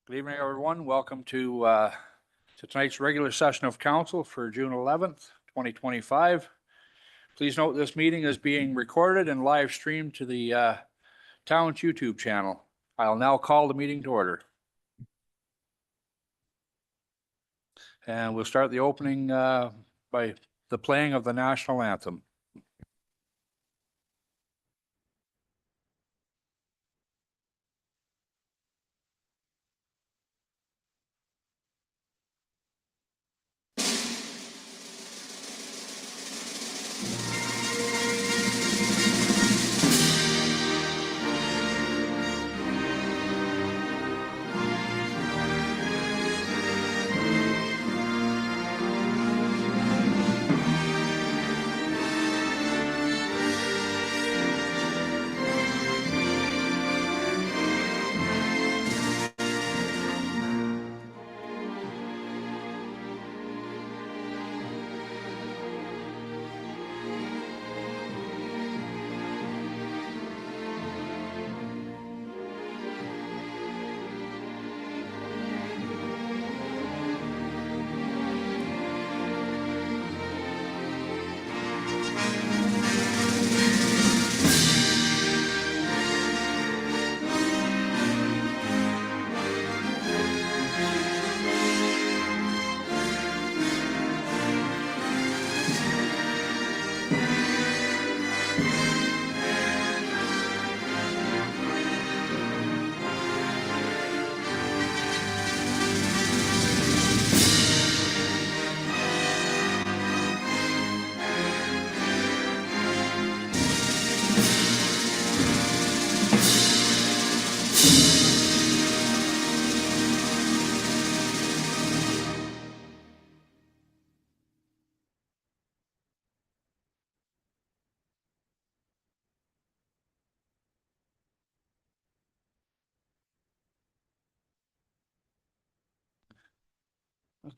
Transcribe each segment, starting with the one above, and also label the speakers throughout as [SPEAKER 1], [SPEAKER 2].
[SPEAKER 1] Good evening, everyone. Welcome to tonight's regular session of council for June 11th, 2025. Please note this meeting is being recorded and live streamed to the town's YouTube channel. I'll now call the meeting to order. And we'll start the opening by the playing of the national anthem.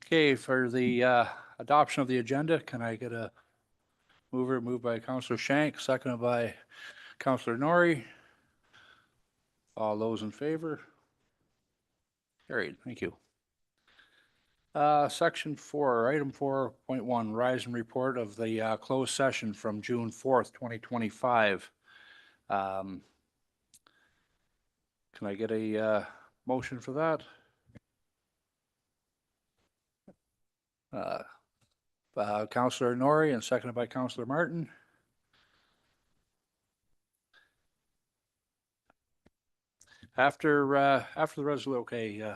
[SPEAKER 1] Okay, for the adoption of the agenda, can I get a mover? Moved by Councillor Shank, seconded by Councillor Norrie. All those in favor? Carried. Thank you. Section 4, item 4.1, rise and report of the closed session from June 4th, 2025. Can I get a motion for that? Councillor Norrie and seconded by Councillor Martin. After the resolution, okay.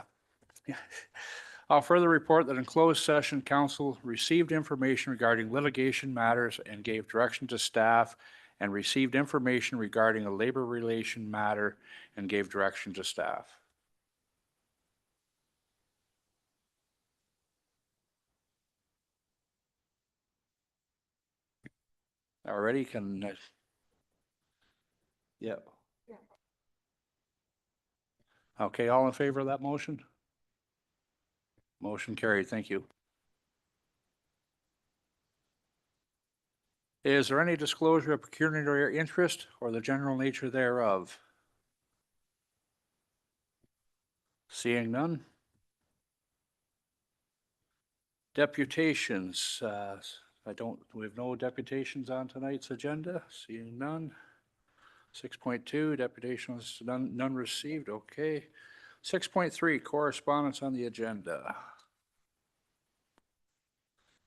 [SPEAKER 1] I'll further report that in closed session, council received information regarding litigation matters and gave direction to staff, and received information regarding a labor relation matter and gave direction to staff. Already can, yeah. Okay, all in favor of that motion? Motion carried. Thank you. Is there any disclosure of pecuniary interest or the general nature thereof? Seeing none. Deputations. We have no deputations on tonight's agenda. Seeing none. 6.2, deputations, none received. Okay. 6.3, correspondence on the agenda.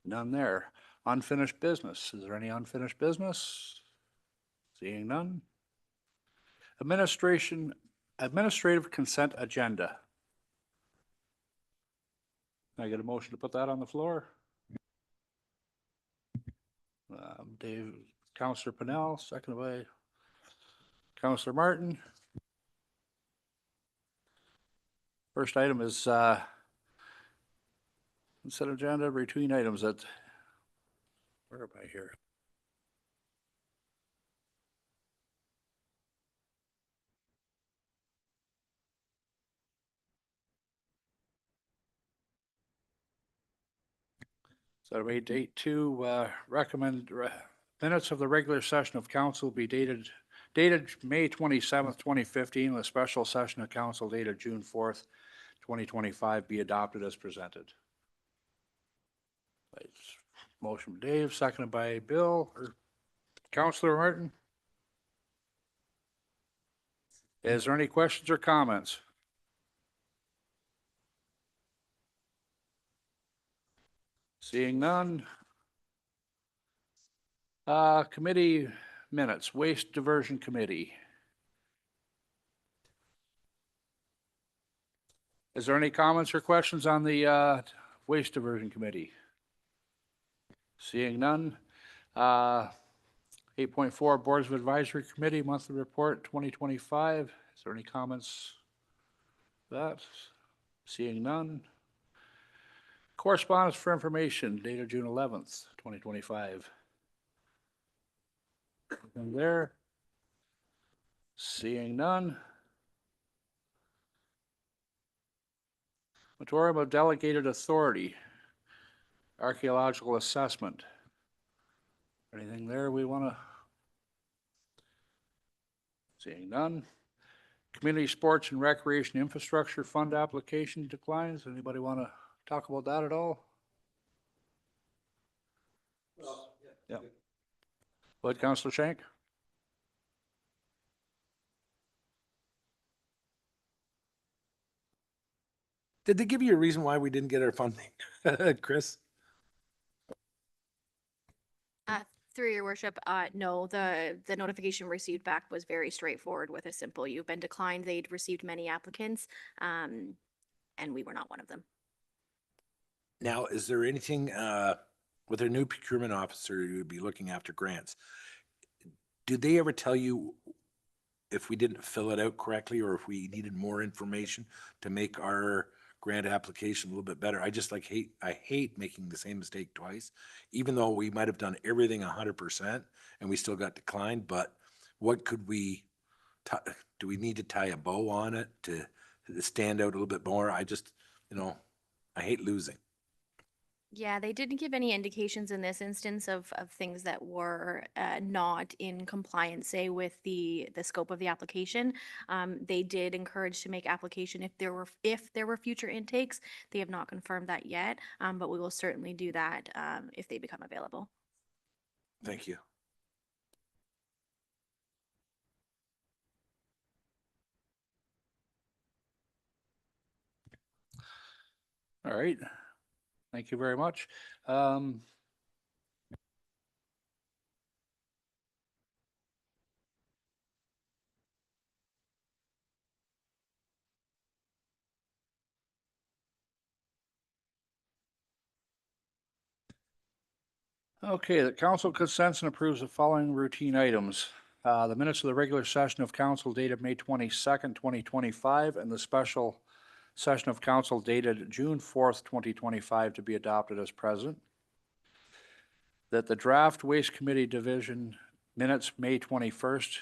[SPEAKER 1] None there. Unfinished business. Is there any unfinished business? Seeing none. Administrative consent agenda. Can I get a motion to put that on the floor? Councillor Pennell, seconded by Councillor Martin. First item is consent agenda between items that, where am I here? So we date to recommend minutes of the regular session of council be dated May 27th, 2015, with special session of council dated June 4th, 2025 be adopted as presented. Motion by Dave, seconded by Bill, or Councillor Martin. Is there any questions or comments? Seeing none. Committee minutes, Waste Diversion Committee. Is there any comments or questions on the Waste Diversion Committee? Seeing none. 8.4 Boards of Advisory Committee Monthly Report 2025. Is there any comments? That. Seeing none. Correspondence for information dated June 11th, 2025. And there. Seeing none. Moratorium of Delegated Authority. Archaeological assessment. Anything there we want to? Seeing none. Community Sports and Recreation Infrastructure Fund application declines. Anybody want to talk about that at all? Yeah. Go ahead, Councillor Shank.
[SPEAKER 2] Did they give you a reason why we didn't get our funding, Chris?
[SPEAKER 3] Through your worship, no, the notification received back was very straightforward with a simple, you've been declined. They'd received many applicants, and we were not one of them.
[SPEAKER 2] Now, is there anything, with their new procurement officer who would be looking after grants? Did they ever tell you if we didn't fill it out correctly or if we needed more information to make our grant application a little bit better? I hate making the same mistake twice, even though we might have done everything 100% and we still got declined. But what could we, do we need to tie a bow on it to stand out a little bit more? I hate losing.
[SPEAKER 3] Yeah, they didn't give any indications in this instance of things that were not in compliance, say, with the scope of the application. They did encourage to make application if there were future intakes. They have not confirmed that yet, but we will certainly do that if they become available.
[SPEAKER 2] Thank you.
[SPEAKER 1] All right. Thank you very much. Okay, the council consents and approves the following routine items. The minutes of the regular session of council dated May 22nd, 2025, and the special session of council dated June 4th, 2025 to be adopted as present. That the draft Waste Committee Division minutes May 21st,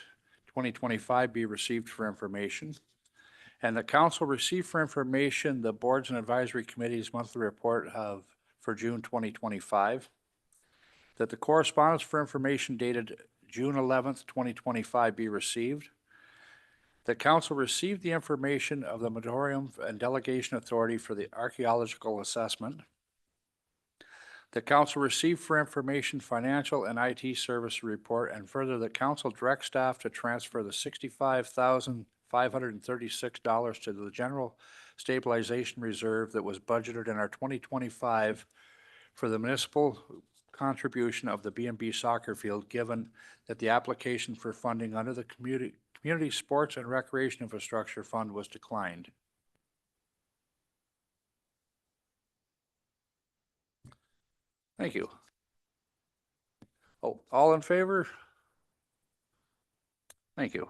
[SPEAKER 1] 2025 be received for information. And the council received for information the Boards and Advisory Committee's monthly report for June 2025. That the correspondence for information dated June 11th, 2025 be received. The council received the information of the Moratorium and Delegation Authority for the archaeological assessment. The council received for information financial and IT service report, and further the council directs staff to transfer the $65,536 to the general stabilization reserve that was budgeted in our 2025 for the municipal contribution of the B&B soccer field, given that the application for funding under the Community Sports and Recreation Infrastructure Fund was declined. Thank you. Oh, all in favor? Thank you.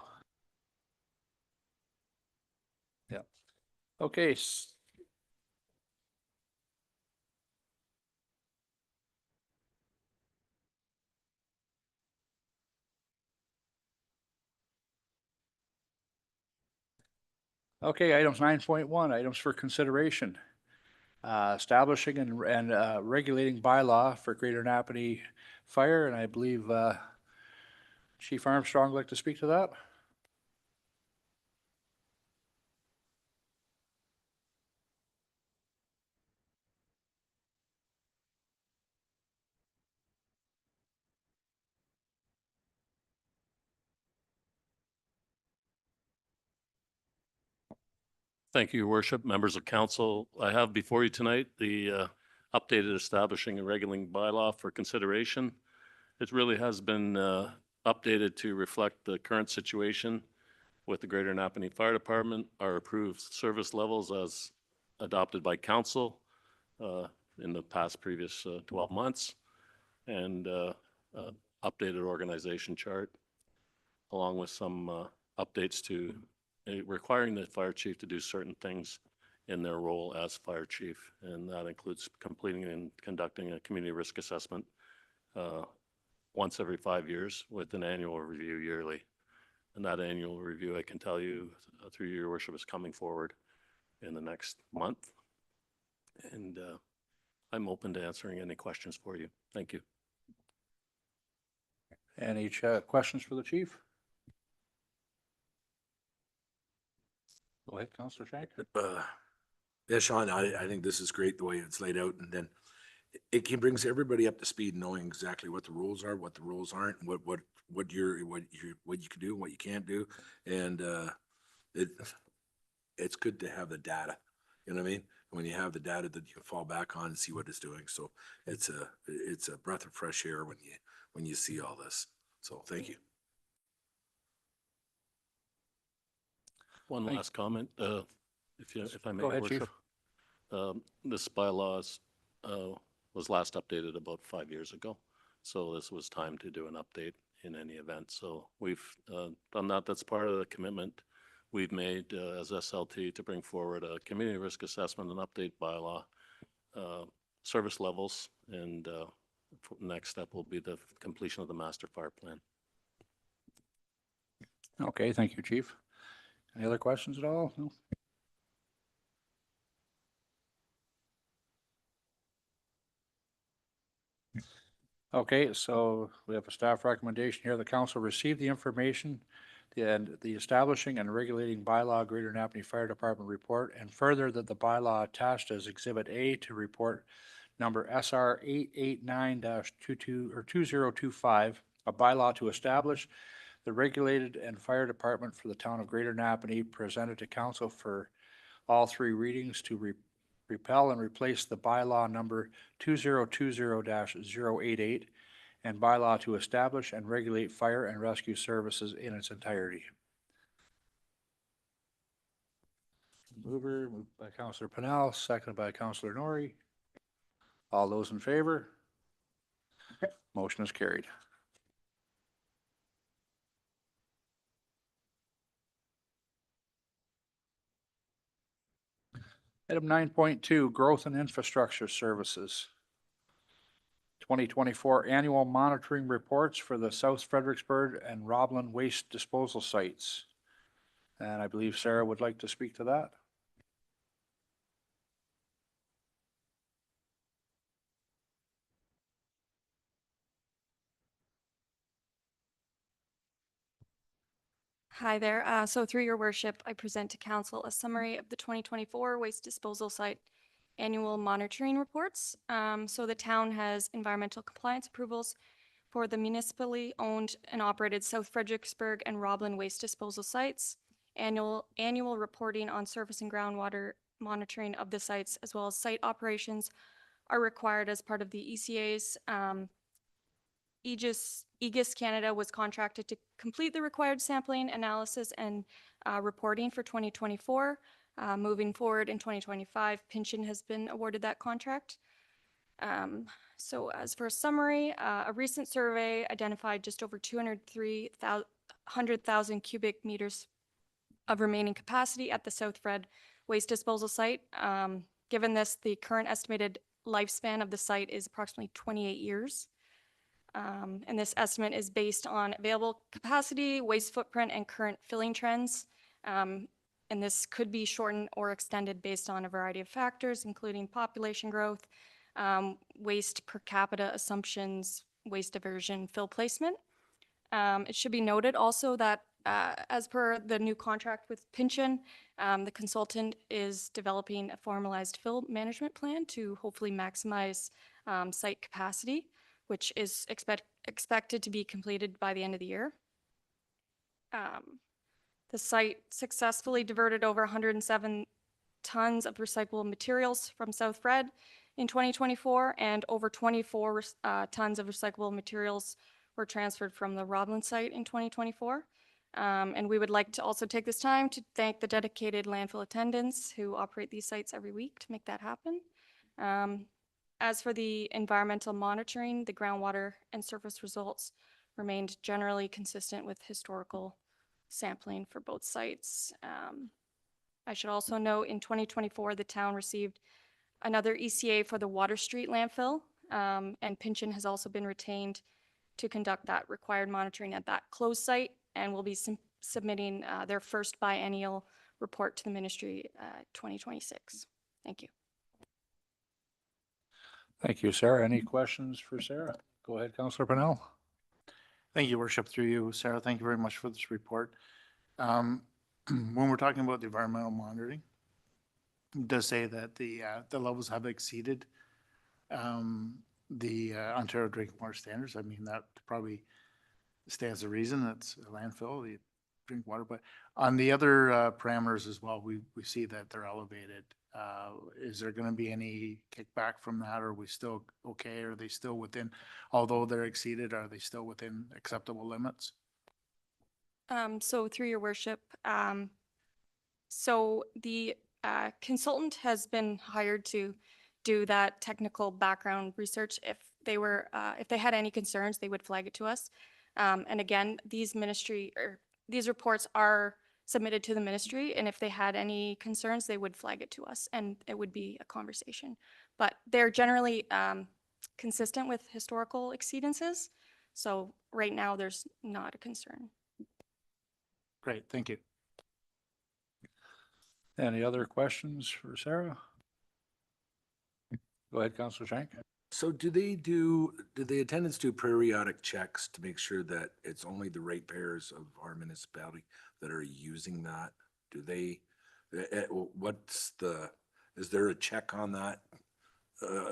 [SPEAKER 1] Yeah. Okay. Okay, items 9.1, items for consideration. Establishing and regulating bylaw for Greater Napanee Fire, and I believe Chief Armstrong would like to speak to that.
[SPEAKER 4] Thank you, Your Worship, members of council. I have before you tonight the updated establishing and regulating bylaw for consideration. It really has been updated to reflect the current situation with the Greater Napanee Fire Department, our approved service levels as adopted by council in the past previous 12 months, and updated organization chart, along with some updates to requiring the fire chief to do certain things in their role as fire chief. And that includes completing and conducting a community risk assessment once every 5 years with an annual review yearly. And that annual review, I can tell you through your worship, is coming forward in the next month. And I'm open to answering any questions for you. Thank you.
[SPEAKER 1] Any questions for the chief? Go ahead, Councillor Shank.
[SPEAKER 2] Yeah, Sean, I think this is great the way it's laid out, and then it brings everybody up to speed, knowing exactly what the rules are, what the rules aren't, and what you can do and what you can't do, and it's good to have the data. You know what I mean? When you have the data that you can fall back on and see what it's doing, so it's a breath of fresh air when you see all this. So thank you.
[SPEAKER 4] One
[SPEAKER 1] Thank-
[SPEAKER 4] last comment, if I may,
[SPEAKER 1] Go ahead, Chief.
[SPEAKER 4] Worship. This bylaws was last updated about 5 years ago, so this was time to do an update in any event. So we've done that. That's part of the commitment we've made as SLT to bring forward a community risk assessment and update bylaw service levels, and next step will be the completion of the master fire plan.
[SPEAKER 1] Okay, thank you, Chief. Any other questions at all? No? Okay, so we have a staff recommendation here. The council received the information and the establishing and regulating bylaw Greater Napanee Fire Department report, and further that the bylaw attached as Exhibit A to report number SR 889-22 or 2025, a bylaw to establish the regulated and fire department for the town of Greater Napanee, presented to council for all three readings to repel and replace the bylaw number 2020-088 and bylaw to establish and regulate fire and rescue services in its entirety. Moved by Councillor Pennell, seconded by Councillor Norrie. All those in favor? Motion is carried. Item 9.2, growth and infrastructure services. 2024 annual monitoring reports for the South Fredericksburg and Roblin waste disposal sites. And I believe Sarah would like to speak to that.
[SPEAKER 5] Hi there. So through your worship, I present to council a summary of the 2024 waste disposal site annual monitoring reports. So the town has environmental compliance approvals for the municipally owned and operated South Fredericksburg and Roblin waste disposal sites, annual reporting on surface and groundwater monitoring of the sites, as well as site operations are required as part of the ECA's. Aegis Canada was contracted to complete the required sampling, analysis, and reporting for 2024. Moving forward in 2025, Pynchon has been awarded that contract. So as for a summary, a recent survey identified just over 203,000 cubic meters of remaining capacity at the South Fred waste disposal site. Given this, the current estimated lifespan of the site is approximately 28 years. And this estimate is based on available capacity, waste footprint, and current filling trends. And this could be shortened or extended based on a variety of factors, including population growth, waste per capita assumptions, waste diversion, fill placement. It should be noted also that as per the new contract with Pynchon, the consultant is developing a formalized fill management plan to hopefully maximize site capacity, which is expected to be completed by the end of the year. The site successfully diverted over 107 tons of recyclable materials from South Red in 2024, and over 24 tons of recyclable materials were transferred from the Roblin site in 2024. And we would like to also take this time to thank the dedicated landfill attendants who operate these sites every week to make that happen. As for the environmental monitoring, the groundwater and surface results remained generally consistent with historical sampling for both sites. I should also note in 2024, the town received another ECA for the Water Street landfill, and Pinchin has also been retained to conduct that required monitoring at that closed site, and will be submitting their first biennial report to the ministry 2026. Thank you.
[SPEAKER 1] Thank you, Sarah. Any questions for Sarah? Go ahead, Councillor Pennell.
[SPEAKER 6] Thank you, Worship, through you, Sarah. Thank you very much for this report. When we're talking about the environmental monitoring, it does say that the levels have exceeded the Ontario drinking water standards. I mean, that probably stands to reason. It's a landfill, you drink water. But on the other parameters as well, we see that they're elevated. Is there going to be any kickback from that? Or are we still okay? Are they still within, although they're exceeded, are they still within acceptable limits?
[SPEAKER 5] So through your worship, so the consultant has been hired to do that technical background research. If they had any concerns, they would flag it to us. And again, these reports are submitted to the ministry, and if they had any concerns, they would flag it to us, and it would be a conversation. But they're generally consistent with historical exceedances. So right now, there's not a concern.
[SPEAKER 6] Great, thank you.
[SPEAKER 1] Any other questions for Sarah? Go ahead, Councillor Shank.
[SPEAKER 2] So do the attendants do periodic checks to make sure that it's only the ratepayers of our municipality that are using that? Do they, is there a check on that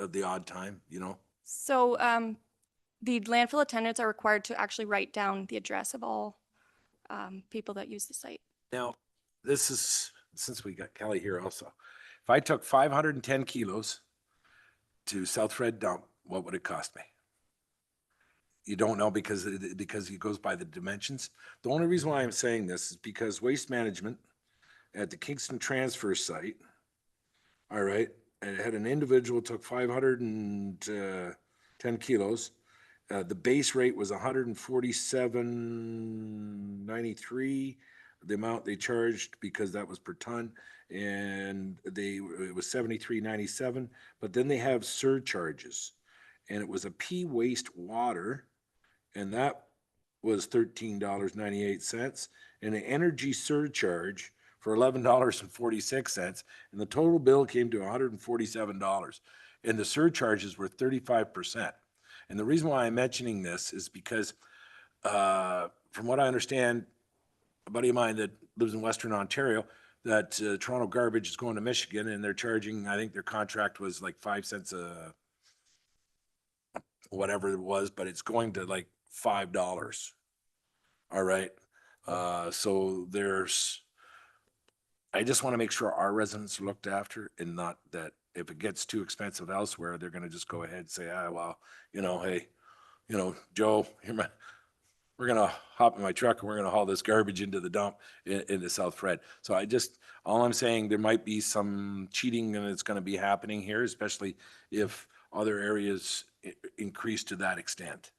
[SPEAKER 2] at the odd time, you know?
[SPEAKER 5] So the landfill attendants are required to actually write down the address of all people that use the site.
[SPEAKER 2] Now, this is, since we got Kelly here also, if I took 510 kilos to South Red dump, what would it cost me? You don't know because it goes by the dimensions. The only reason why I'm saying this is because Waste Management at the Kingston transfer site, all right, and it had an individual took 510 kilos. The base rate was 147.93. The amount they charged, because that was per ton, and it was 73.97. But then they have surcharges, and it was a P waste water, and that was $13.98, and an energy surcharge for $11.46, and the total bill came to $147, and the surcharges were 35%. And the reason why I'm mentioning this is because, from what I understand, a buddy of mine that lives in Western Ontario, that Toronto Garbage is going to Michigan, and they're charging, I think their contract was like 5 cents a whatever it was, but it's going to like $5. All right. So I just want to make sure our residents are looked after, and not that if it gets too expensive elsewhere, they're going to just go ahead and say, well, hey, Joe, we're going to hop in my truck and we're going to haul this garbage into the dump into South Fred. So all I'm saying, there might be some cheating and it's going to be happening here, especially if other areas increase to that extent,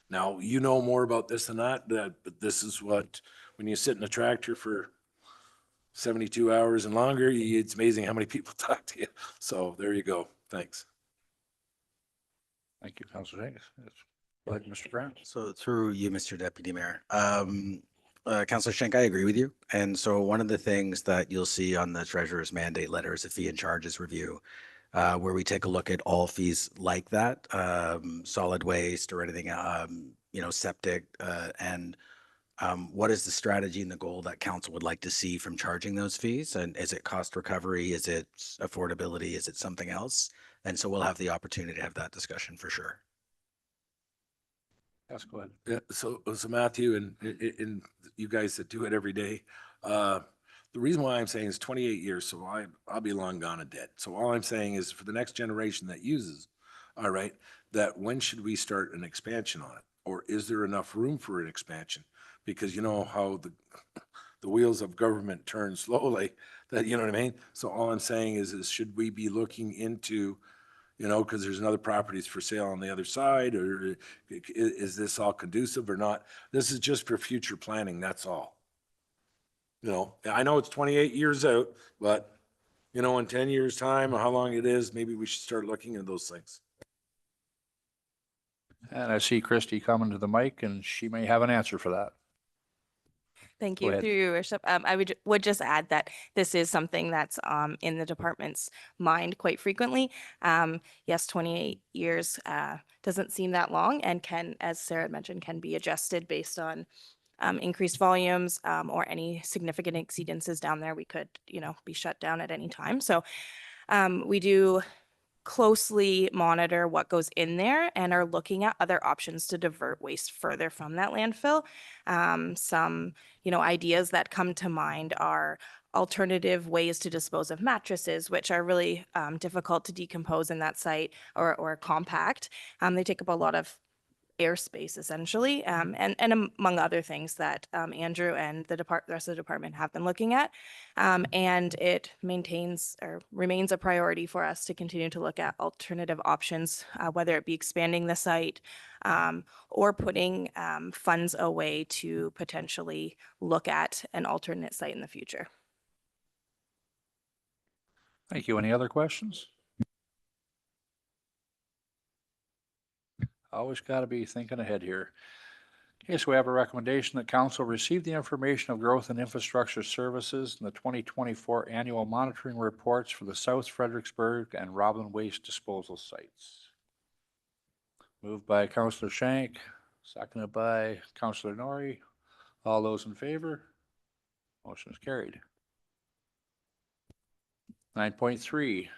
[SPEAKER 2] Now, more about this than that, but this is what, when you sit in a tractor for 72 hours and longer, it's amazing how many people talk to you. So there you go. Thanks.
[SPEAKER 1] Thank you, Councillor Shank. Go ahead, Mr. Grant.
[SPEAKER 7] So through you, Mr. Deputy Mayor, Councillor Schenk, I agree with you. And so one of the things that you'll see on the treasurer's mandate letter is a fee and charges review, where we take a look at all fees like that, solid waste or anything, septic, and what is the strategy and the goal that council would like to see from charging those fees? And is it cost recovery? Is it affordability? Is it something else? And so we'll have the opportunity to have that discussion for sure.
[SPEAKER 1] Yes, go ahead.
[SPEAKER 2] Yeah, so Matthew and you guys that do it every day, The reason why I'm saying is 28 years, so I'll be long gone and dead. So all I'm saying is for the next generation that uses, all right, that when should we start an expansion on it? Or is there enough room for an expansion? Because you know how the wheels of government turn slowly, that, you know what I mean? So all I'm saying is should we be looking into, you know, because there's another properties for sale on the other side, or is this all conducive or not? This is just for future planning, that's all. You know, I know it's 28 years out, but, you know, in 10 years' time, or how long it is, maybe we should start looking at those things.
[SPEAKER 1] And I see Christy coming to the mic, and she may have an answer for that.
[SPEAKER 8] Thank
[SPEAKER 1] Go
[SPEAKER 8] you,
[SPEAKER 1] ahead.
[SPEAKER 8] through your worship. I would just add that this is something that's in the department's mind quite frequently. Yes, 28 years doesn't seem that long and can, as Sarah mentioned, can be adjusted based on increased volumes or any significant exceedances down there. We could, you know, be shut down at any time. So we do closely monitor what goes in there and are looking at other options to divert waste further from that landfill. Some, you know, ideas that come to mind are alternative ways to dispose of mattresses, which are really difficult to decompose in that site or compact. They take up a lot of airspace essentially, and among other things that Andrew and the rest of the department have been looking at. And it maintains or remains a priority for us to continue to look at alternative options, whether it be expanding the site or putting funds away to potentially look at an alternate site in the future.
[SPEAKER 1] Thank you. Any other questions? Always got to be thinking ahead here. Okay, so we have a recommendation that council receive the information of growth and infrastructure services in the 2024 annual monitoring reports for the South Fredericksburg and Robin waste disposal sites. Moved by Councillor Shank, seconded by Councillor Norrie. All those in favor? Motion is carried. 9.3.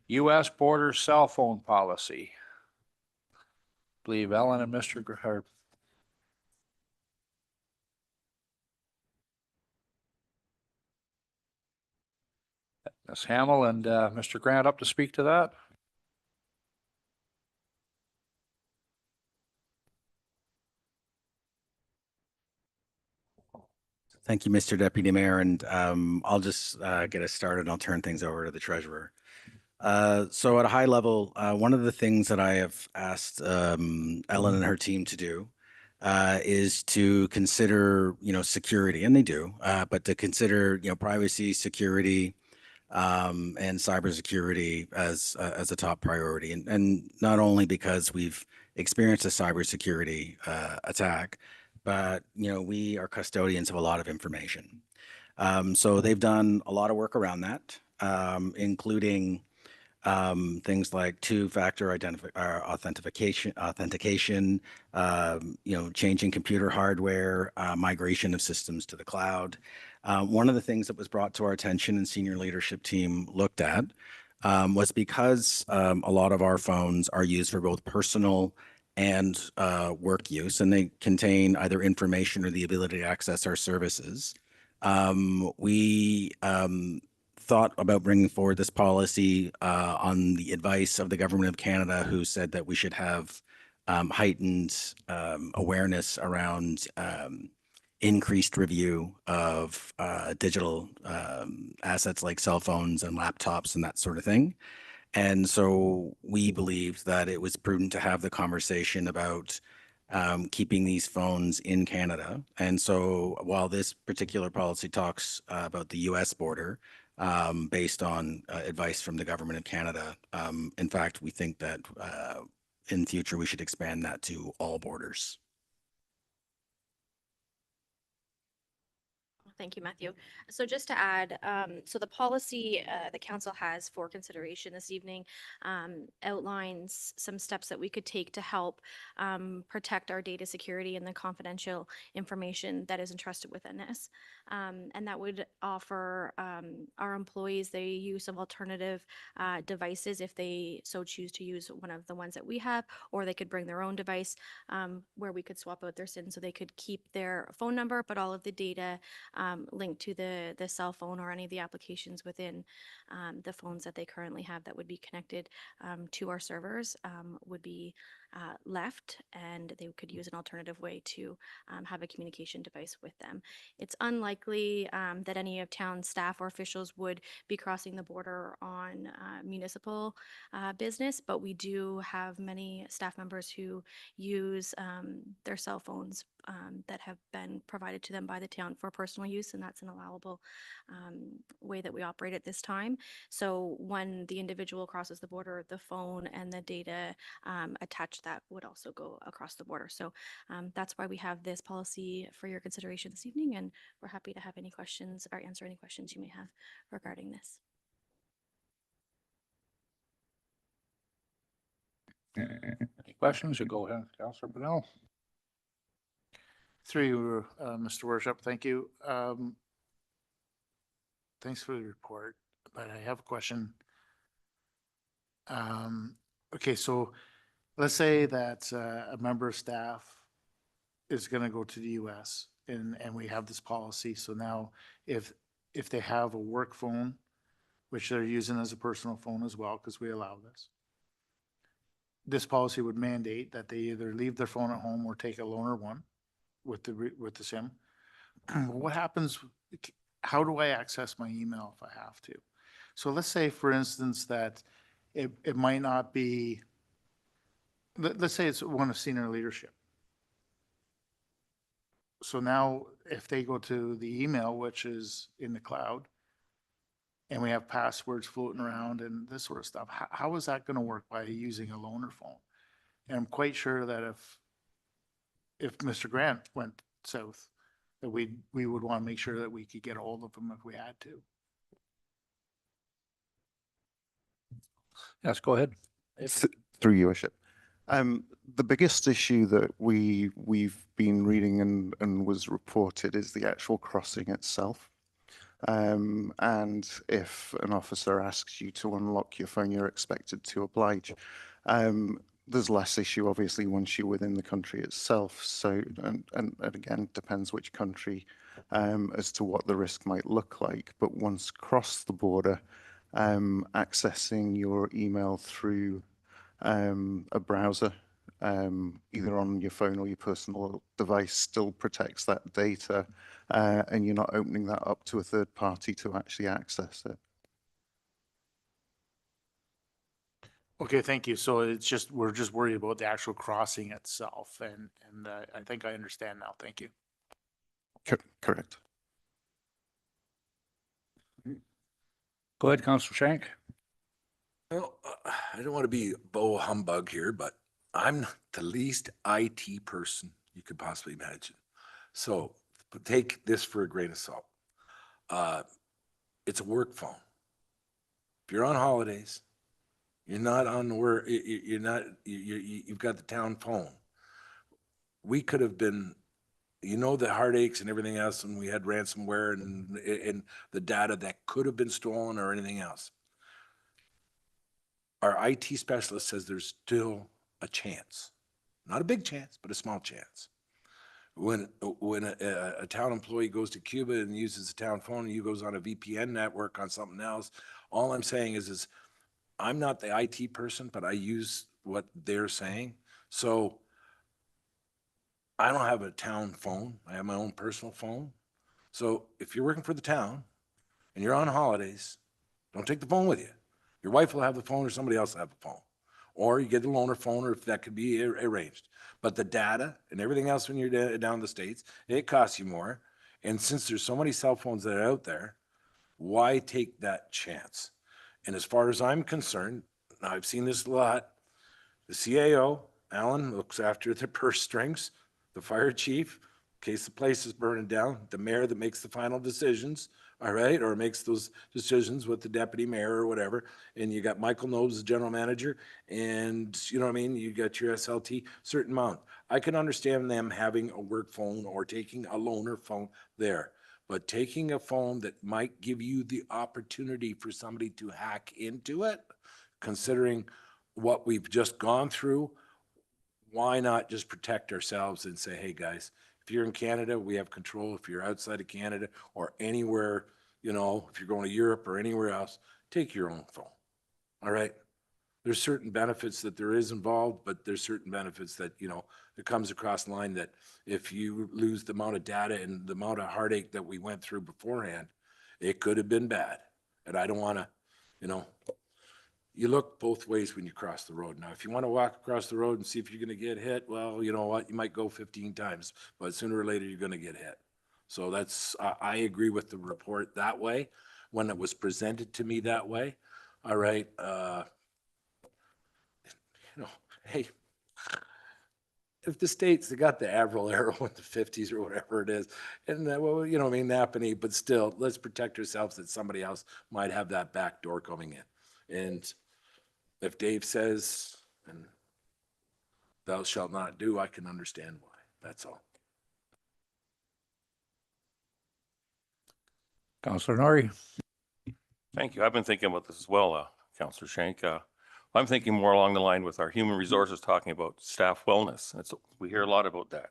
[SPEAKER 1] U.S. border cell phone policy. Believe Ellen and Mr. Ms. Hamel and Mr. Grant up to speak to that.
[SPEAKER 7] Thank you, Mr. Deputy Mayor, and I'll just get us started and I'll turn things over to the treasurer. So at a high level, one of the things that I have asked Ellen and her team to do is to consider, you know, security, and they do, but to consider, you know, privacy, security, and cybersecurity as a top priority, and not only because we've experienced a cybersecurity attack, but you know, we are custodians of a lot of information. So they've done a lot of work around that, including things like two-factor authentication, you know, changing computer hardware, migration of systems to the cloud. One of the things that was brought to our attention and senior leadership team looked at was because a lot of our phones are used for both personal and work use, and they contain either information or the ability to access our services. We thought about bringing forward this policy on the advice of the Government of Canada, who said that we should have heightened awareness around increased review of digital assets like cell phones and laptops and that sort of thing. And so we believed that it was prudent to have the conversation about keeping these phones in Canada. And so while this particular policy talks about the US border, based on advice from the Government of Canada, in fact, we think that in future we should expand that to all borders.
[SPEAKER 3] Thank you, Matthew. So just to add, so the policy the council has for consideration this evening outlines some steps that we could take to help protect our data security and the confidential information that is entrusted within this. And that would offer our employees the use of alternative devices if they so choose to use one of the ones that we have, or they could bring their own device where we could swap out their SIN so they could keep their phone number, but all of the data linked to the cell phone or any of the applications within the phones that they currently have that would be connected to our servers would be left, and they could use an alternative way to have a communication device with them. It's unlikely that any of town staff or officials would be crossing the border on municipal business, but we do have many staff members who use their cell phones that have been provided to them by the town for personal use, and that's an allowable way that we operate at this time. So when the individual crosses the border, the phone and the data attached to that would also go across the border. So that's why we have this policy for your consideration this evening, and we're happy to have any questions or answer any questions you may have regarding this.
[SPEAKER 1] Any questions? You go ahead, Councillor Brunel.
[SPEAKER 6] Through you, Mr. Worship, thank you. Thanks for the report, but I have a question. Okay, so let's say that a member of staff is going to go to the US and we have this policy. So now if they have a work phone, which they're using as a personal phone as well, because we allow this policy would mandate that they either leave their phone at home or take a loaner one with the SIM. What happens? How do I access my email if I have to? So let's say, for instance, that it might not be, let's say it's one of senior leadership. So now if they go to the email, which is in the cloud, and we have passwords floating around and this sort of stuff, how is that going to work by using a loaner phone? And I'm quite sure that if Mr. Grant went south, that we would want to make sure that we could get a hold of him if we had to.
[SPEAKER 1] Yes, go ahead.
[SPEAKER 9] Through your worship. The biggest issue that we've been reading and was reported is the actual crossing itself. And if an officer asks you to unlock your phone, you're expected to oblige. There's less issue, obviously, once you're within the country itself. So, and again, depends which country as to what the risk might look like. But once across the border, accessing your email through a browser, either on your phone or your personal device, still protects that data, and you're not opening that up to a third party to actually access it.
[SPEAKER 6] Okay, thank you. So it's just, we're just worried about the actual crossing itself, and I think I understand now. Thank you.
[SPEAKER 9] Correct.
[SPEAKER 1] Go ahead, Councillor Shank.
[SPEAKER 2] Well, I don't want to be Bo humbug here, but I'm not the least IT person you could possibly imagine. So take this for a grain of salt. It's a work phone. If you're on holidays, you're not on work, you've got the town phone. We could have been, the heartaches and everything else, and we had ransomware and the data that could have been stolen or anything else. Our IT specialist says there's still a chance, not a big chance, but a small chance. When a town employee goes to Cuba and uses a town phone and you goes on a VPN network on something else, all I'm saying is I'm not the IT person, but I use what they're saying. So I don't have a town phone. I have my own personal phone. So if you're working for the town and you're on holidays, don't take the phone with you. Your wife will have the phone or somebody else will have the phone. Or you get the loaner phone, or if that could be arranged. But the data and everything else when you're down in the States, it costs you more. And since there's so many cell phones that are out there, why take that chance? And as far as I'm concerned, I've seen this a lot, the CAO, Alan, looks after the purse strings, the fire chief, in case the place is burning down, the mayor that makes the final decisions, all right, or makes those decisions with the deputy mayor or whatever, and you got Michael Knobes, the general manager, and you know what I mean, you got your SLT, certain amount. I can understand them having a work phone or taking a loaner phone there, but taking a phone that might give you the opportunity for somebody to hack into it, considering what we've just gone through, why not just protect ourselves and say, hey guys, If you're in Canada, we have control. If you're outside of Canada or anywhere, you know, if you're going to Europe or anywhere else, take your own phone. All right? There's certain benefits that there is involved, but there's certain benefits that, you know, it comes across the line that if you lose the amount of data and the amount of heartache that we went through beforehand, it could have been bad. And I don't want to, you know, you look both ways when you cross the road. Now, if you want to walk across the road and see if you're going to get hit, well, you know what, you might go 15 times, but sooner or later you're going to get hit. So that's, I agree with the report that way, when it was presented to me that way. All right, you know, hey, if the states, they got the Avril arrow in the 50s or whatever it is, and well, you know, I mean, Napanee, but still, let's protect ourselves that somebody else might have that back door coming in. And if Dave says, and thou shalt not do, I can understand why. That's all.
[SPEAKER 1] Councillor Norrie.
[SPEAKER 10] Thank you. I've been thinking about this as well, Councillor Shank. I'm thinking more along the line with our human resources talking about staff wellness. We hear a lot about that.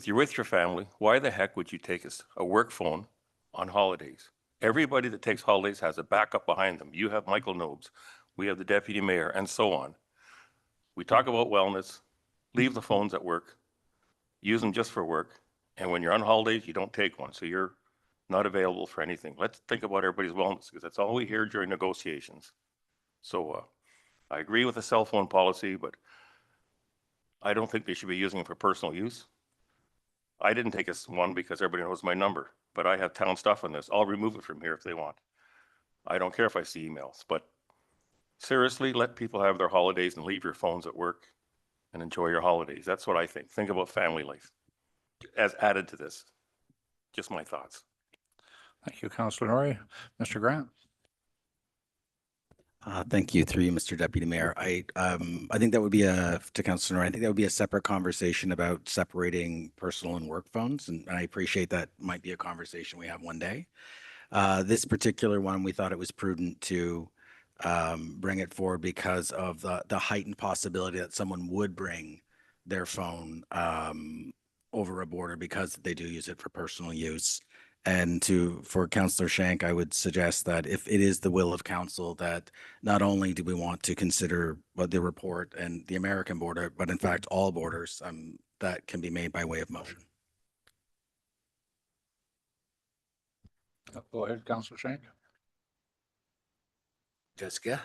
[SPEAKER 10] You're with your family, why the heck would you take a work phone on holidays? Everybody that takes holidays has a backup behind them. You have Michael Nobes, we have the deputy mayor, and so on. We talk about wellness, leave the phones at work, use them just for work, and when you're on holidays, you don't take one, so you're not available for anything. Let's think about everybody's wellness, because that's all we hear during negotiations. So I agree with the cell phone policy, but I don't think they should be using it for personal use. I didn't take one because everybody knows my number, but I have town stuff on this. I'll remove it from here if they want. I don't care if I see emails, but seriously, let people have their holidays and leave your phones at work and enjoy your holidays. That's what I think. Think about family life as added to this. Just my thoughts.
[SPEAKER 1] Thank you, Councillor Norrie. Mr. Grant.
[SPEAKER 7] Thank you, through you, Mr. Deputy Mayor. I think that would be to Councillor Norrie, I think that would be a separate conversation about separating personal and work phones. And I appreciate that might be a conversation we have one day. This particular one, we thought it was prudent to bring it forward because of the heightened possibility that someone would bring their phone over a border because they do use it for personal use. And for Councillor Shank, I would suggest that if it is the will of council that not only do we want to consider the report and the American border, but in fact all borders, that can be made by way of motion.
[SPEAKER 1] Go ahead, Councillor Shank.
[SPEAKER 2] Jessica?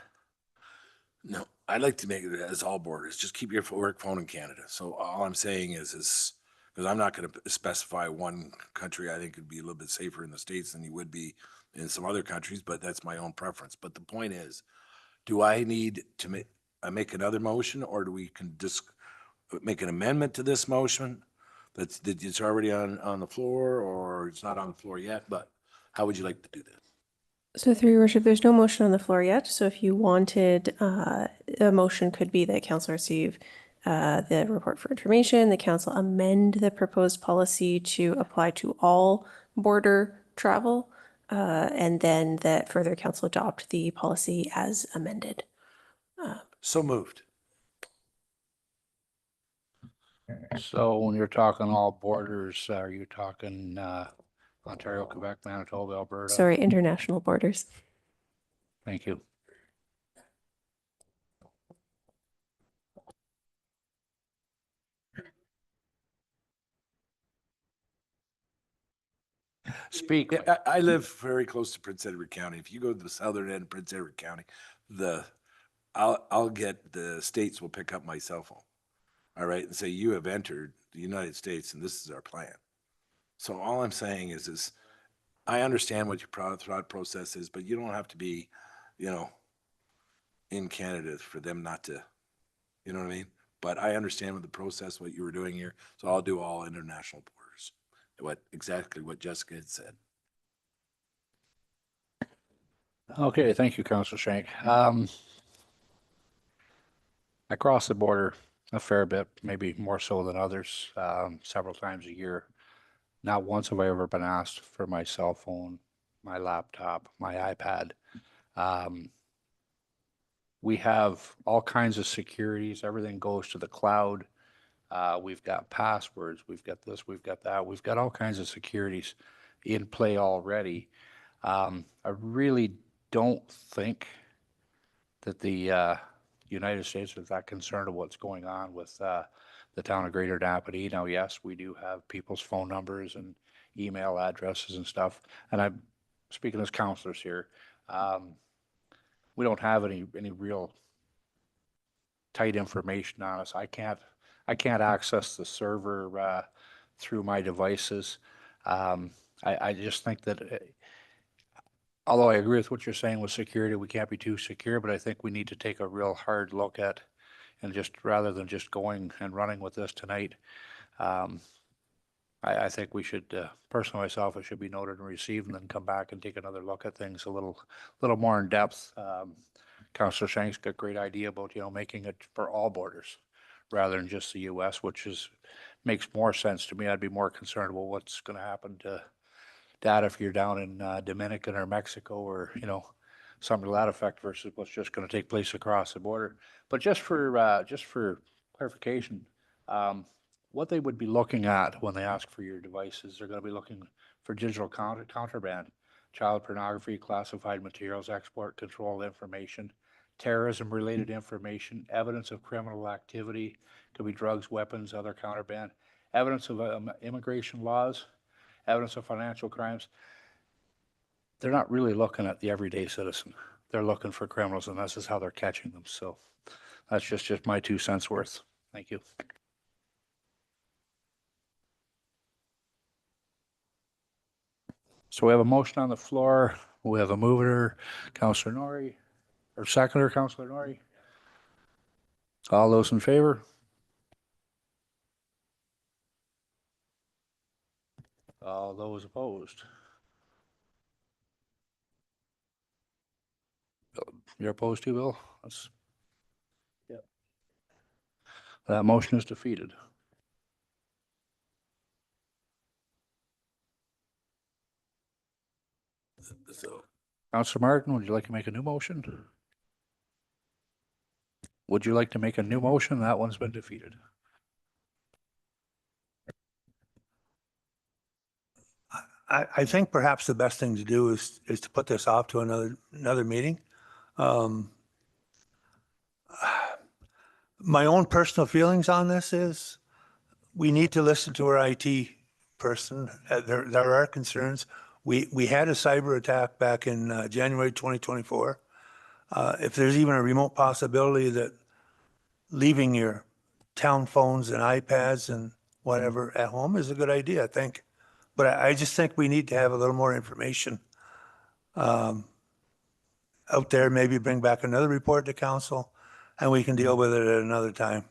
[SPEAKER 2] No, I'd like to make it as all borders. Just keep your work phone in Canada. So all I'm saying is because I'm not going to specify one country. I think it'd be a little bit safer in the States than you would be in some other countries, but that's my own preference. But the point is, do I need to make another motion, or do we can just make an amendment to this motion that it's already on the floor, or it's not on the floor yet? But how would you like to do this?
[SPEAKER 11] So through your worship, there's no motion on the floor yet. So if you wanted, a motion could be that council receive the report for information, the council amend the proposed policy to apply to all border travel, and then that further council adopt the policy as amended.
[SPEAKER 2] So moved.
[SPEAKER 1] So when you're talking all borders, are you talking Ontario, Quebec, Manitoba, Alberta?
[SPEAKER 11] Sorry, international borders.
[SPEAKER 1] Thank you. Speak.
[SPEAKER 2] Yeah, I live very close to Prince Edward County. If you go to the southern end of Prince Edward County, I'll get, the states will pick up my cell phone. All right, and say, you have entered the United States and this is our plan. So all I'm saying is I understand what your thought process is, but you don't have to be, you know, in Canada for them not to, you know what I mean? But I understand what the process, what you were doing here. So I'll do all international borders. Exactly what Jessica had said.
[SPEAKER 1] Okay, thank you, Councillor Shank. I cross the border a fair bit, maybe more so than others, several times a year. Not once have I ever been asked for my cell phone, my laptop, my iPad. We have all kinds of securities. Everything goes to the cloud. We've got passwords, we've got this, we've got that, we've got all kinds of securities in play already. I really don't think that the United States is that concerned of what's going on with the town of Greater Napanee. Now, yes, we do have people's phone numbers and email addresses and stuff, and I'm speaking as counselors here. We don't have any real tight information on us. I can't access the server through my devices. I just think that although I agree with what you're saying with security, we can't be too secure, but I think we need to take a real hard look at, and just rather than just going and running with this tonight, I think we should, personally myself, it should be noted and received, and then come back and take another look at things a little more in depth. Councillor Shank's got a great idea about, making it for all borders rather than just the US, which makes more sense to me. I'd be more concerned about what's going to happen to data if you're down in Dominican or Mexico or, something to that effect versus what's just going to take place across the border. But just for clarification, what they would be looking at when they ask for your devices, they're going to be looking for digital contraband, child pornography, classified materials, export control information, terrorism-related information, evidence of criminal activity, could be drugs, weapons, other contraband, evidence of immigration laws, evidence of financial crimes. They're not really looking at the everyday citizen. They're looking for criminals, and this is how they're catching them. So that's just my 2 cents worth. Thank you. So we have a motion on the floor. We have a mover, Councillor Norrie, or seconder, Councillor Norrie. All those in favor? All those opposed? You're opposed too, Bill? Yep. That motion is defeated.
[SPEAKER 2] So,
[SPEAKER 1] Councillor Martin, would you like to make a new motion? Would you like to make a new motion? That one's been defeated.
[SPEAKER 12] I think perhaps the best thing to do is to put this off to another meeting. My own personal feelings on this is we need to listen to our IT person. There are concerns. We had a cyber attack back in January 2024. If there's even a remote possibility that leaving your town phones and iPads and whatever at home is a good idea, I think. But I just think we need to have a little more information out there, maybe bring back another report to council, and we can deal with it at another time.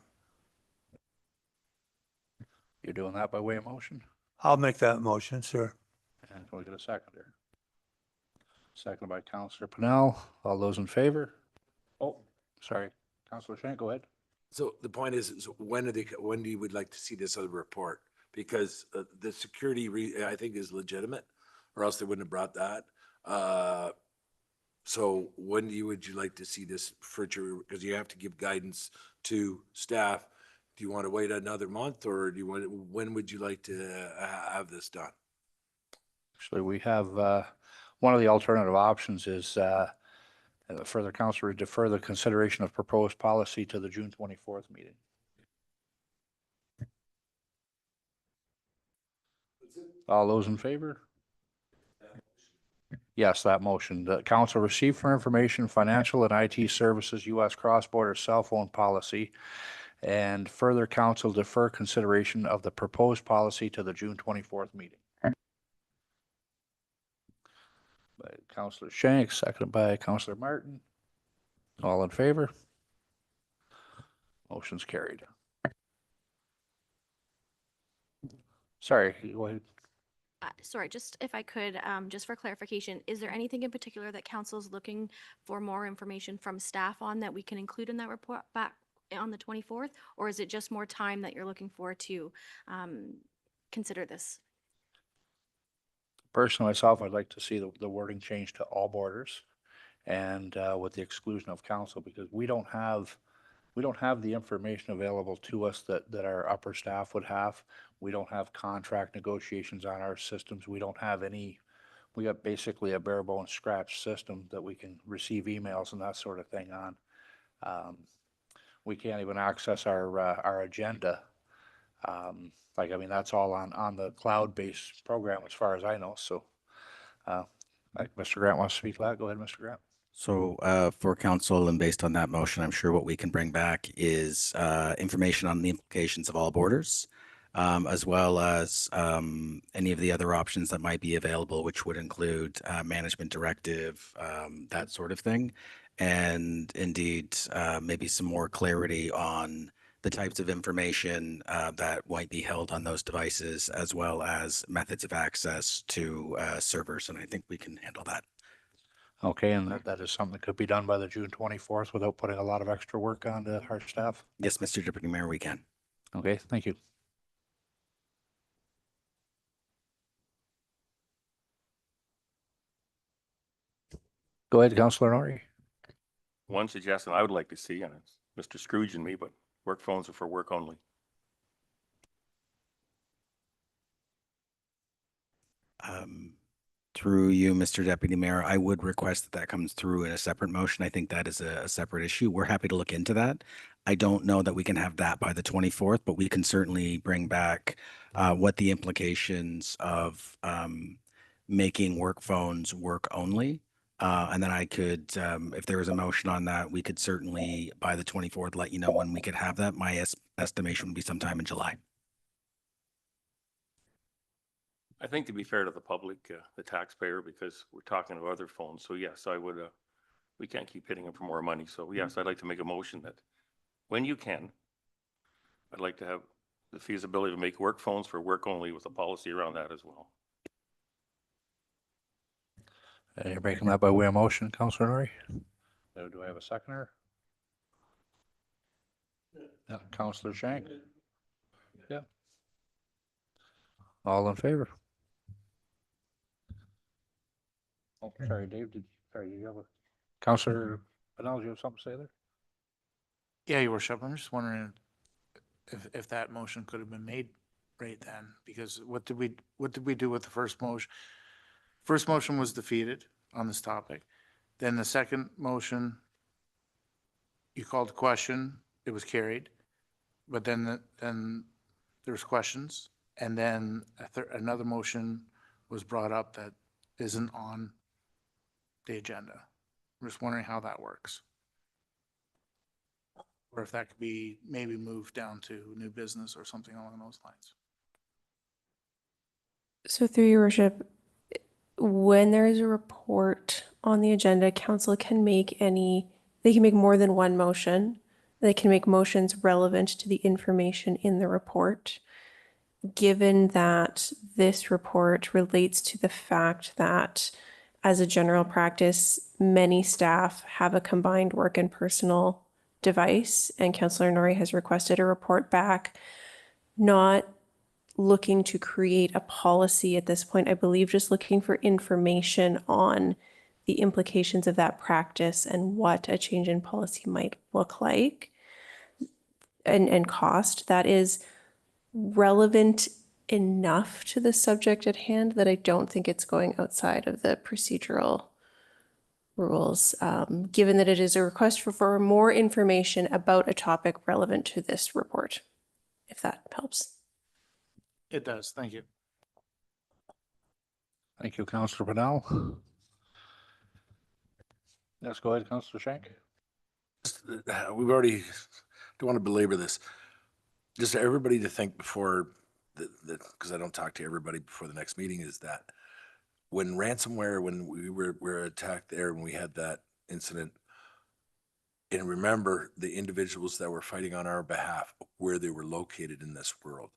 [SPEAKER 1] You're doing that by way of motion?
[SPEAKER 12] I'll make that motion, sir.
[SPEAKER 1] And can we get a seconder? Second by Councillor Pennell. All those in favor? Oh, sorry. Councillor Shank, go ahead.
[SPEAKER 2] so the point is when do you would like to see this other report? Because the security, I think, is legitimate, or else they wouldn't have brought that. So when would you like to see this because you have to give guidance to staff. Do you want to wait another month, or when would you like to have this done?
[SPEAKER 1] Actually, we have, one of the alternative options is further council to defer the consideration of proposed policy to the June 24th meeting. All those in favor? Yes, that motion. The council received for information financial and IT services U.S. cross-border cell phone policy, and further council defer consideration of the proposed policy to the June 24th meeting. By Councillor Shank, seconded by Councillor Martin. All in favor? Motion's carried. Sorry, go ahead.
[SPEAKER 3] Sorry, just if I could, just for clarification, is there anything in particular that council's looking for more information from staff on that we can include in that report back on the 24th? Or is it just more time that you're looking for to consider this?
[SPEAKER 1] Personally, myself, I'd like to see the wording changed to all borders and with the exclusion of council, because we don't have we don't have the information available to us that our upper staff would have. We don't have contract negotiations on our systems. We don't have any, we got basically a bare bones scratch system that we can receive emails and that sort of thing on. We can't even access our agenda. Like, I mean, that's all on the cloud-based program as far as I know. So, like Mr. Grant wants to speak to that. Go ahead, Mr. Grant.
[SPEAKER 7] So for council and based on that motion, I'm sure what we can bring back is information on the implications of all borders, as well as any of the other options that might be available, which would include management directive, that sort of thing. And indeed, maybe some more clarity on the types of information that might be held on those devices, as well as methods of access to servers. And I think we can handle that.
[SPEAKER 1] Okay, and that is something that could be done by the June 24th without putting a lot of extra work on our staff?
[SPEAKER 7] Yes, Mr. Deputy Mayor, we can.
[SPEAKER 1] Okay, thank you. Go ahead, Councillor Norrie.
[SPEAKER 10] One suggestion I would like to see, and it's Mr. Scrooge and me, but work phones are for work only.
[SPEAKER 7] Through you, Mr. Deputy Mayor, I would request that comes through in a separate motion. I think that is a separate issue. We're happy to look into that. I don't know that we can have that by the 24th, but we can certainly bring back what the implications of making work phones work only. And then I could, if there was a motion on that, we could certainly by the 24th let you know when we could have that. My estimation would be sometime in July.
[SPEAKER 10] I think to be fair to the public, the taxpayer, because we're talking about other phones. So yes, I would, we can't keep hitting them for more money. So yes, I'd like to make a motion that when you can, I'd like to have the feasibility to make work phones for work only with a policy around that as well.
[SPEAKER 1] You're making that by way of motion, Councillor Norrie? Do I have a seconder? Yeah, Councillor Shank? Yeah. All in favor? Oh, sorry, Dave, did you have a, Councillor Pennell, do you have something to say there?
[SPEAKER 6] Yeah, Your Worship, I'm just wondering if that motion could have been made right then, because what did we do with the first motion? First motion was defeated on this topic. Then the second motion, you called the question, it was carried. But then there's questions, and then another motion was brought up that isn't on the agenda. I'm just wondering how that works. Or if that could be maybe moved down to new business or something along those lines.
[SPEAKER 11] So through your worship, when there is a report on the agenda, council can make they can make more than one motion. They can make motions relevant to the information in the report. Given that this report relates to the fact that, as a general practice, many staff have a combined work and personal device, and Councillor Norrie has requested a report back, not looking to create a policy at this point, I believe just looking for information on the implications of that practice and what a change in policy might look like and cost. That is relevant enough to the subject at hand that I don't think it's going outside of the procedural rules, given that it is a request for more information about a topic relevant to this report, if that helps.
[SPEAKER 6] It does, thank you.
[SPEAKER 1] Thank you, Councillor Pennell. Yes, go ahead, Councillor Shank.
[SPEAKER 2] We've already, don't want to belabor this. Just everybody to think before, because I don't talk to everybody before the next meeting, is that when ransomware, when we were attacked there, when we had that incident, and remember the individuals that were fighting on our behalf, where they were located in this world.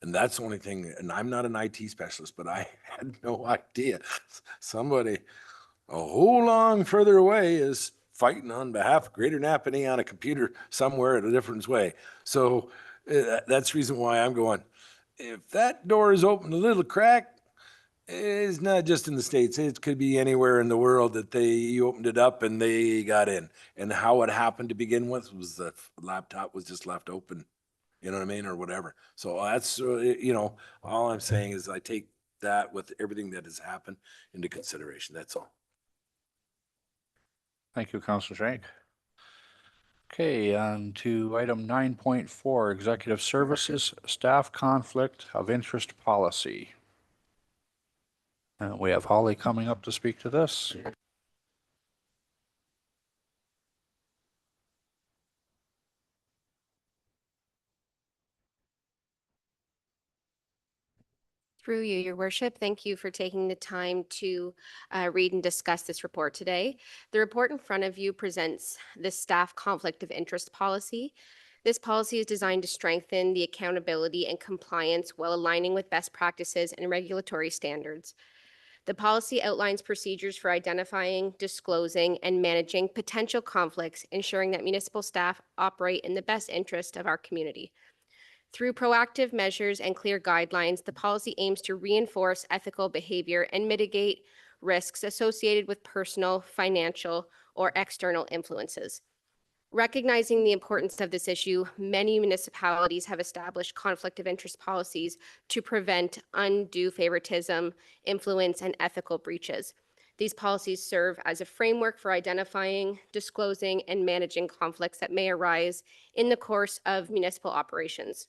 [SPEAKER 2] And that's the only thing, and I'm not an IT specialist, but I had no idea. Somebody a whole long further away is fighting on behalf of Greater Napanee on a computer somewhere in a different way. So that's the reason why I'm going, if that door is open a little crack, It's not just in the States. It could be anywhere in the world that you opened it up and they got in. And how it happened to begin with was the laptop was just left open, you know what I mean, or whatever. So that's, all I'm saying is I take that with everything that has happened into consideration. That's all.
[SPEAKER 1] Thank you, Councillor Shank. Okay, on to item 9.4, Executive Services, Staff Conflict of Interest Policy. And we have Holly coming up to speak to this.
[SPEAKER 13] Through you, Your Worship, thank you for taking the time to read and discuss this report today. The report in front of you presents the Staff Conflict of Interest Policy. This policy is designed to strengthen the accountability and compliance while aligning with best practices and regulatory standards. The policy outlines procedures for identifying, disclosing, and managing potential conflicts, ensuring that municipal staff operate in the best interest of our community. Through proactive measures and clear guidelines, the policy aims to reinforce ethical behavior and mitigate risks associated with personal, financial, or external influences. Recognizing the importance of this issue, many municipalities have established conflict of interest policies to prevent undue favoritism, influence, and ethical breaches. These policies serve as a framework for identifying, disclosing, and managing conflicts that may arise in the course of municipal operations.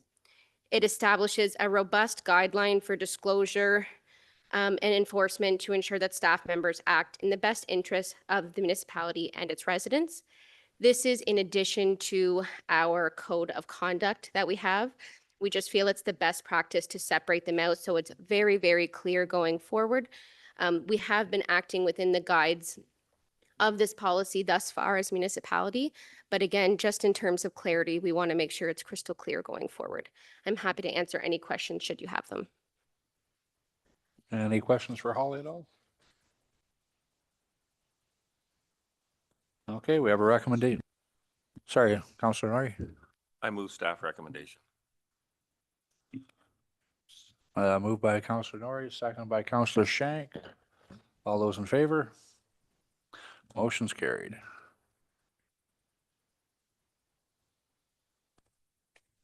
[SPEAKER 13] It establishes a robust guideline for disclosure and enforcement to ensure that staff members act in the best interest of the municipality and its residents. This is in addition to our code of conduct that we have. We just feel it's the best practice to separate them out, so it's very, very clear going forward. We have been acting within the guides of this policy thus far as municipality. But again, just in terms of clarity, we want to make sure it's crystal clear going forward. I'm happy to answer any questions should you have them.
[SPEAKER 1] Any questions for Holly at all? Okay, we have a recommendation. Sorry, Councillor Norrie.
[SPEAKER 10] I move staff recommendation.
[SPEAKER 1] Moved by Councillor Norrie, seconded by Councillor Shank. All those in favor? Motion's carried.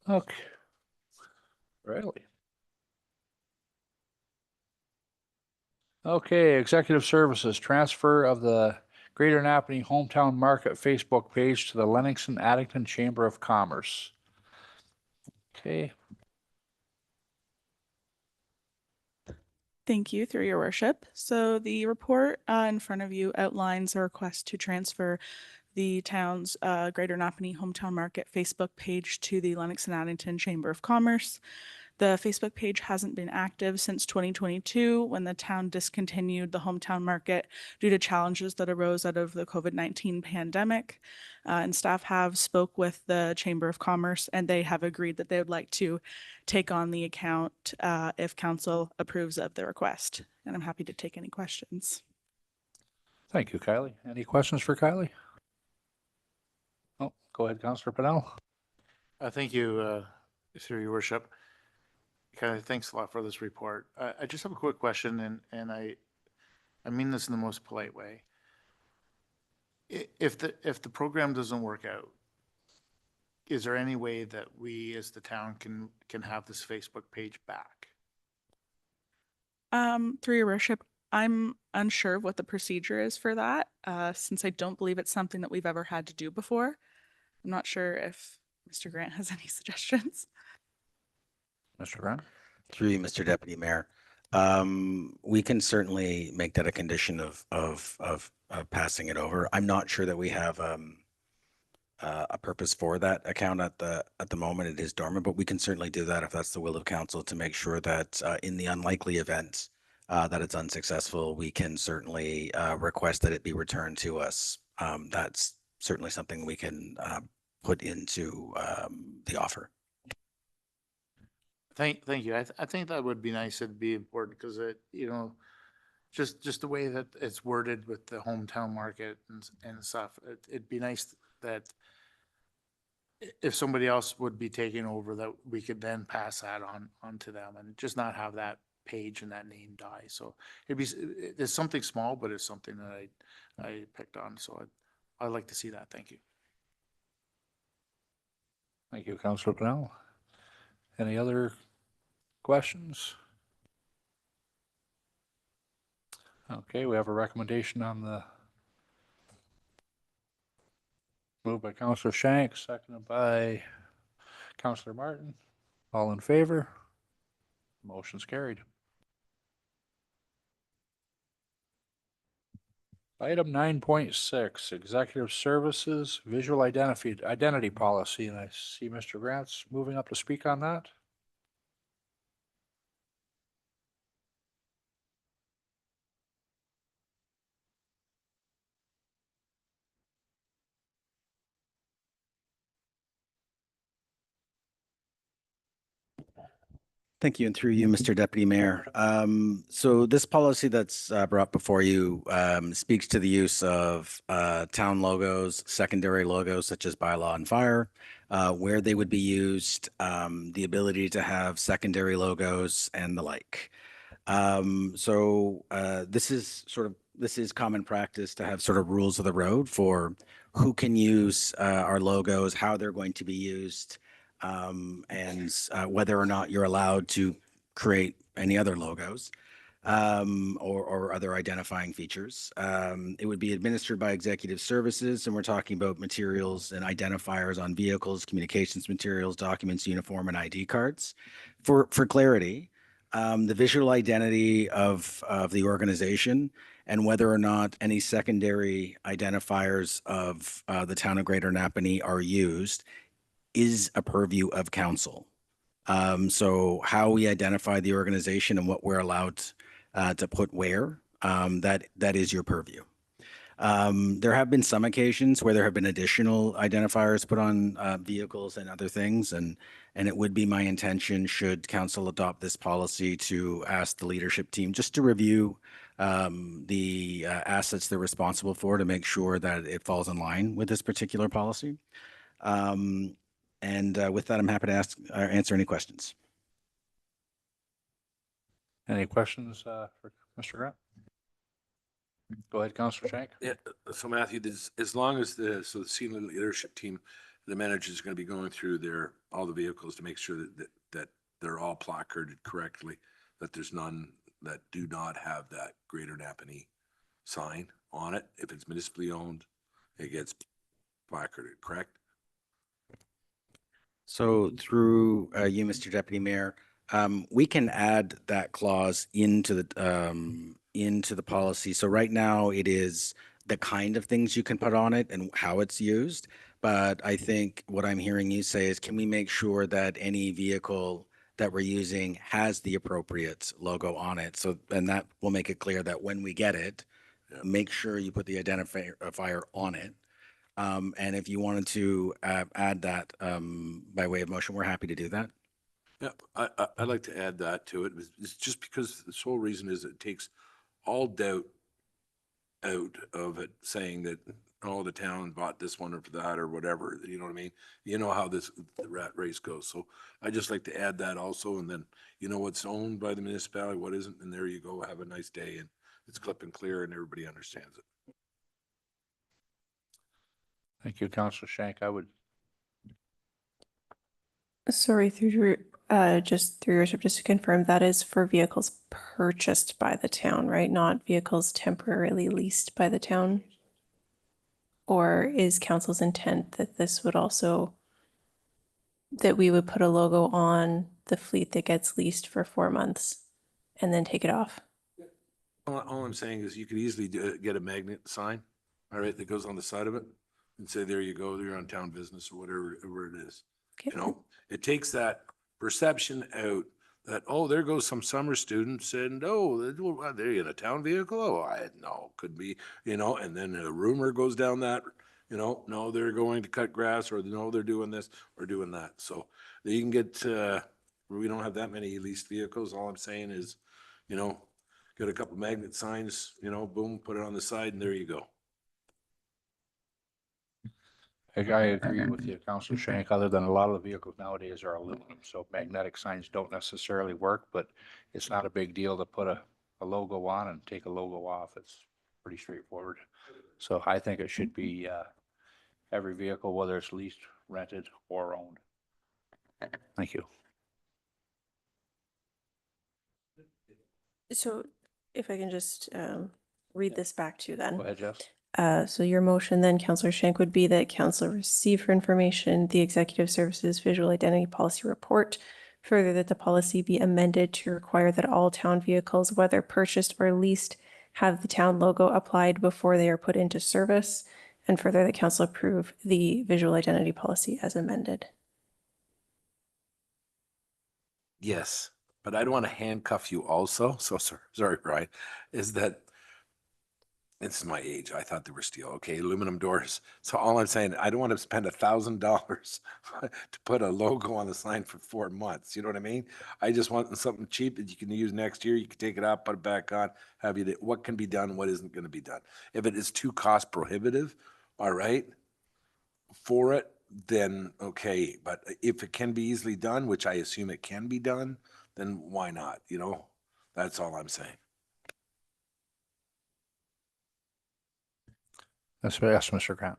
[SPEAKER 1] Okay. Really? Okay, Executive Services, transfer of the Greater Napanee Hometown Market Facebook page to the Lennox and Addington Chamber of Commerce. Okay,
[SPEAKER 14] Thank you, through your worship. So the report in front of you outlines a request to transfer the town's Greater Napanee Hometown Market Facebook page to the Lennox and Addington Chamber of Commerce. The Facebook page hasn't been active since 2022 when the town discontinued the hometown market due to challenges that arose out of the COVID-19 pandemic. And staff have spoke with the Chamber of Commerce and they have agreed that they would like to take on the account if council approves of the request. And I'm happy to take any questions.
[SPEAKER 1] thank you, Kylie. Any questions for Kylie? Oh, go ahead, Councillor Pennell.
[SPEAKER 6] Thank you, through your worship. Kylie, thanks a lot for this report. I just have a quick question, and I mean this in the most polite way. If the program doesn't work out, is there any way that we as the town can have this Facebook page back?
[SPEAKER 14] Through your worship, I'm unsure of what the procedure is for that, since I don't believe it's something that we've ever had to do before. I'm not sure if Mr. Grant has any suggestions.
[SPEAKER 1] Mr. Grant?
[SPEAKER 7] Through you, Mr. Deputy Mayor. We can certainly make that a condition of passing it over. I'm not sure that we have a purpose for that account at the moment. It is dormant, but we can certainly do that if that's the will of council to make sure that in the unlikely event that it's unsuccessful, we can certainly request that it be returned to us. That's certainly something we can put into the offer.
[SPEAKER 6] Thank you. I think that would be nice. It'd be important because just the way that it's worded with the hometown market and stuff, it'd be nice that if somebody else would be taking over, that we could then pass that on to them and just not have that page and that name die. So it'd be, it's something small, but it's something that I picked on. So I'd like to see that. Thank you.
[SPEAKER 1] Thank you, Councillor Pennell. Any other questions? Okay, we have a recommendation on the moved by Councillor Shank, seconded by Councillor Martin. All in favor? Motion's carried. Item 9.6, Executive Services Visual Identity Policy, and I see Mr. Grant's moving up to speak on that.
[SPEAKER 7] Thank you, and through you, Mr. Deputy Mayor. So this policy that's brought before you speaks to the use of town logos, secondary logos such as bylaw and fire, where they would be used, the ability to have secondary logos and the like. This is common practice to have sort of rules of the road for who can use our logos, how they're going to be used, and whether or not you're allowed to create any other logos or other identifying features. It would be administered by Executive Services, and we're talking about materials and identifiers on vehicles, communications materials, documents, uniform, and ID cards. For clarity, the visual identity of the organization and whether or not any secondary identifiers of the town of Greater Napanee are used is a purview of council. So how we identify the organization and what we're allowed to put where, that is your purview. There have been some occasions where there have been additional identifiers put on vehicles and other things, and it would be my intention, should council adopt this policy, to ask the leadership team just to review the assets they're responsible for to make sure that it falls in line with this particular policy. With that, I'm happy to answer any questions.
[SPEAKER 1] Any questions for Mr. Grant? Go ahead, Councillor Shank.
[SPEAKER 2] Yeah, so Matthew, as long as the senior leadership team, the manager is going to be going through all the vehicles to make sure that they're all placarded correctly, that there's none that do not have that Greater Napanee sign on it. If it's municipally owned, it gets placarded, correct?
[SPEAKER 7] So through you, Mr. Deputy Mayor, we can add that clause into the policy. So right now it is the kind of things you can put on it and how it's used. But I think what I'm hearing you say is, can we make sure that any vehicle that we're using has the appropriate logo on it? So, and that will make it clear that when we get it, make sure you put the identifier on it. And if you wanted to add that by way of motion, we're happy to do that.
[SPEAKER 2] Yeah, I'd like to add that to it. It's just because the sole reason is it takes all doubt out of it, saying that, oh, the town bought this one or that or whatever, you know what I mean? You know how the rat race goes. So I just like to add that also, and then you know what's owned by the municipality, what isn't, and there you go. Have a nice day, and it's clip and clear, and everybody understands it.
[SPEAKER 1] Thank you, Councillor Shank. I would.
[SPEAKER 11] Sorry, just through your worship, just to confirm, that is for vehicles purchased by the town, right? Not vehicles temporarily leased by the town? Or is council's intent that this would also, that we would put a logo on the fleet that gets leased for 4 months and then take it off?
[SPEAKER 2] All I'm saying is you could easily get a magnet sign, all right, that goes on the side of it and say, there you go, you're on town business or whatever it is.
[SPEAKER 11] Okay.
[SPEAKER 2] You know, it takes that perception out that, oh, there goes some summer students and, oh, they're in a town vehicle. Oh, no, could be, you know, and then a rumor goes down that, you know, no, they're going to cut grass, or no, they're doing this or doing that. So you can get, we don't have that many leased vehicles. All I'm saying is, you know, get a couple magnet signs, you know, boom, put it on the side and there you go.
[SPEAKER 1] I agree with you, Councilor Shank, other than a lot of the vehicles nowadays are aluminum, so magnetic signs don't necessarily work, but it's not a big deal to put a logo on and take a logo off. It's pretty straightforward. So I think it should be every vehicle, whether it's leased, rented, or owned. Thank you.
[SPEAKER 11] So if I can just read this back to you then.
[SPEAKER 1] Go ahead, Jess.
[SPEAKER 11] So your motion then, Councillor Shank, would be that council receive for information the Executive Services Visual Identity Policy Report. Further, that the policy be amended to require that all town vehicles, whether purchased or leased, have the town logo applied before they are put into service. And further, that council approve the visual identity policy as amended.
[SPEAKER 2] Yes, but I don't want to handcuff you also. So sorry, Brian, is that this is my age. I thought they were steel. Okay, aluminum doors. So all I'm saying, I don't want to spend $1,000 to put a logo on the sign for 4 months. You know what I mean? I just want something cheap that you can use next year. You can take it out, put it back on, have you, what can be done, what isn't going to be done. If it is too cost prohibitive, all right, for it, then okay. But if it can be easily done, which I assume it can be done, then why not? You know, that's all I'm saying.
[SPEAKER 1] Yes, Mr. Grant.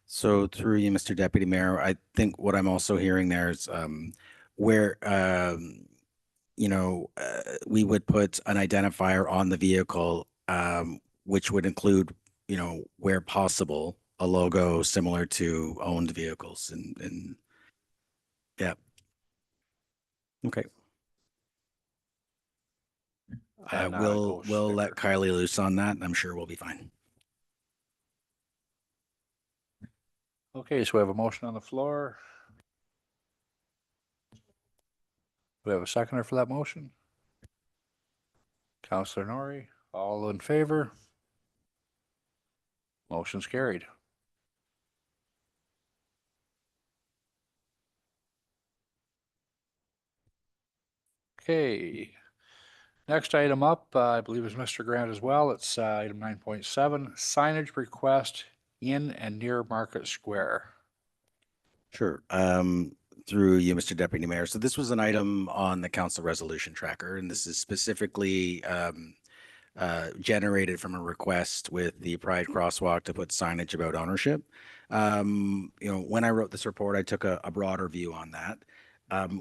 [SPEAKER 7] So through you, Mr. Deputy Mayor, I think what I'm also hearing there is where, we would put an identifier on the vehicle, which would include, where possible, a logo similar to owned vehicles and yeah. Okay.
[SPEAKER 1] And,
[SPEAKER 7] We'll
[SPEAKER 1] go
[SPEAKER 7] let
[SPEAKER 1] sticker.
[SPEAKER 7] Kylie loose on that, and I'm sure we'll be fine.
[SPEAKER 1] Okay, so we have a motion on the floor. Do we have a seconder for that motion? Councillor Norrie, all in favor? Motion's carried. Okay. Next item up, I believe is Mr. Grant as well. It's item 9.7, signage request in and near Market Square.
[SPEAKER 7] Sure. Through you, Mr. Deputy Mayor. So this was an item on the council resolution tracker, and this is specifically generated from a request with the Pride Crosswalk to put signage about ownership. When I wrote this report, I took a broader view on that.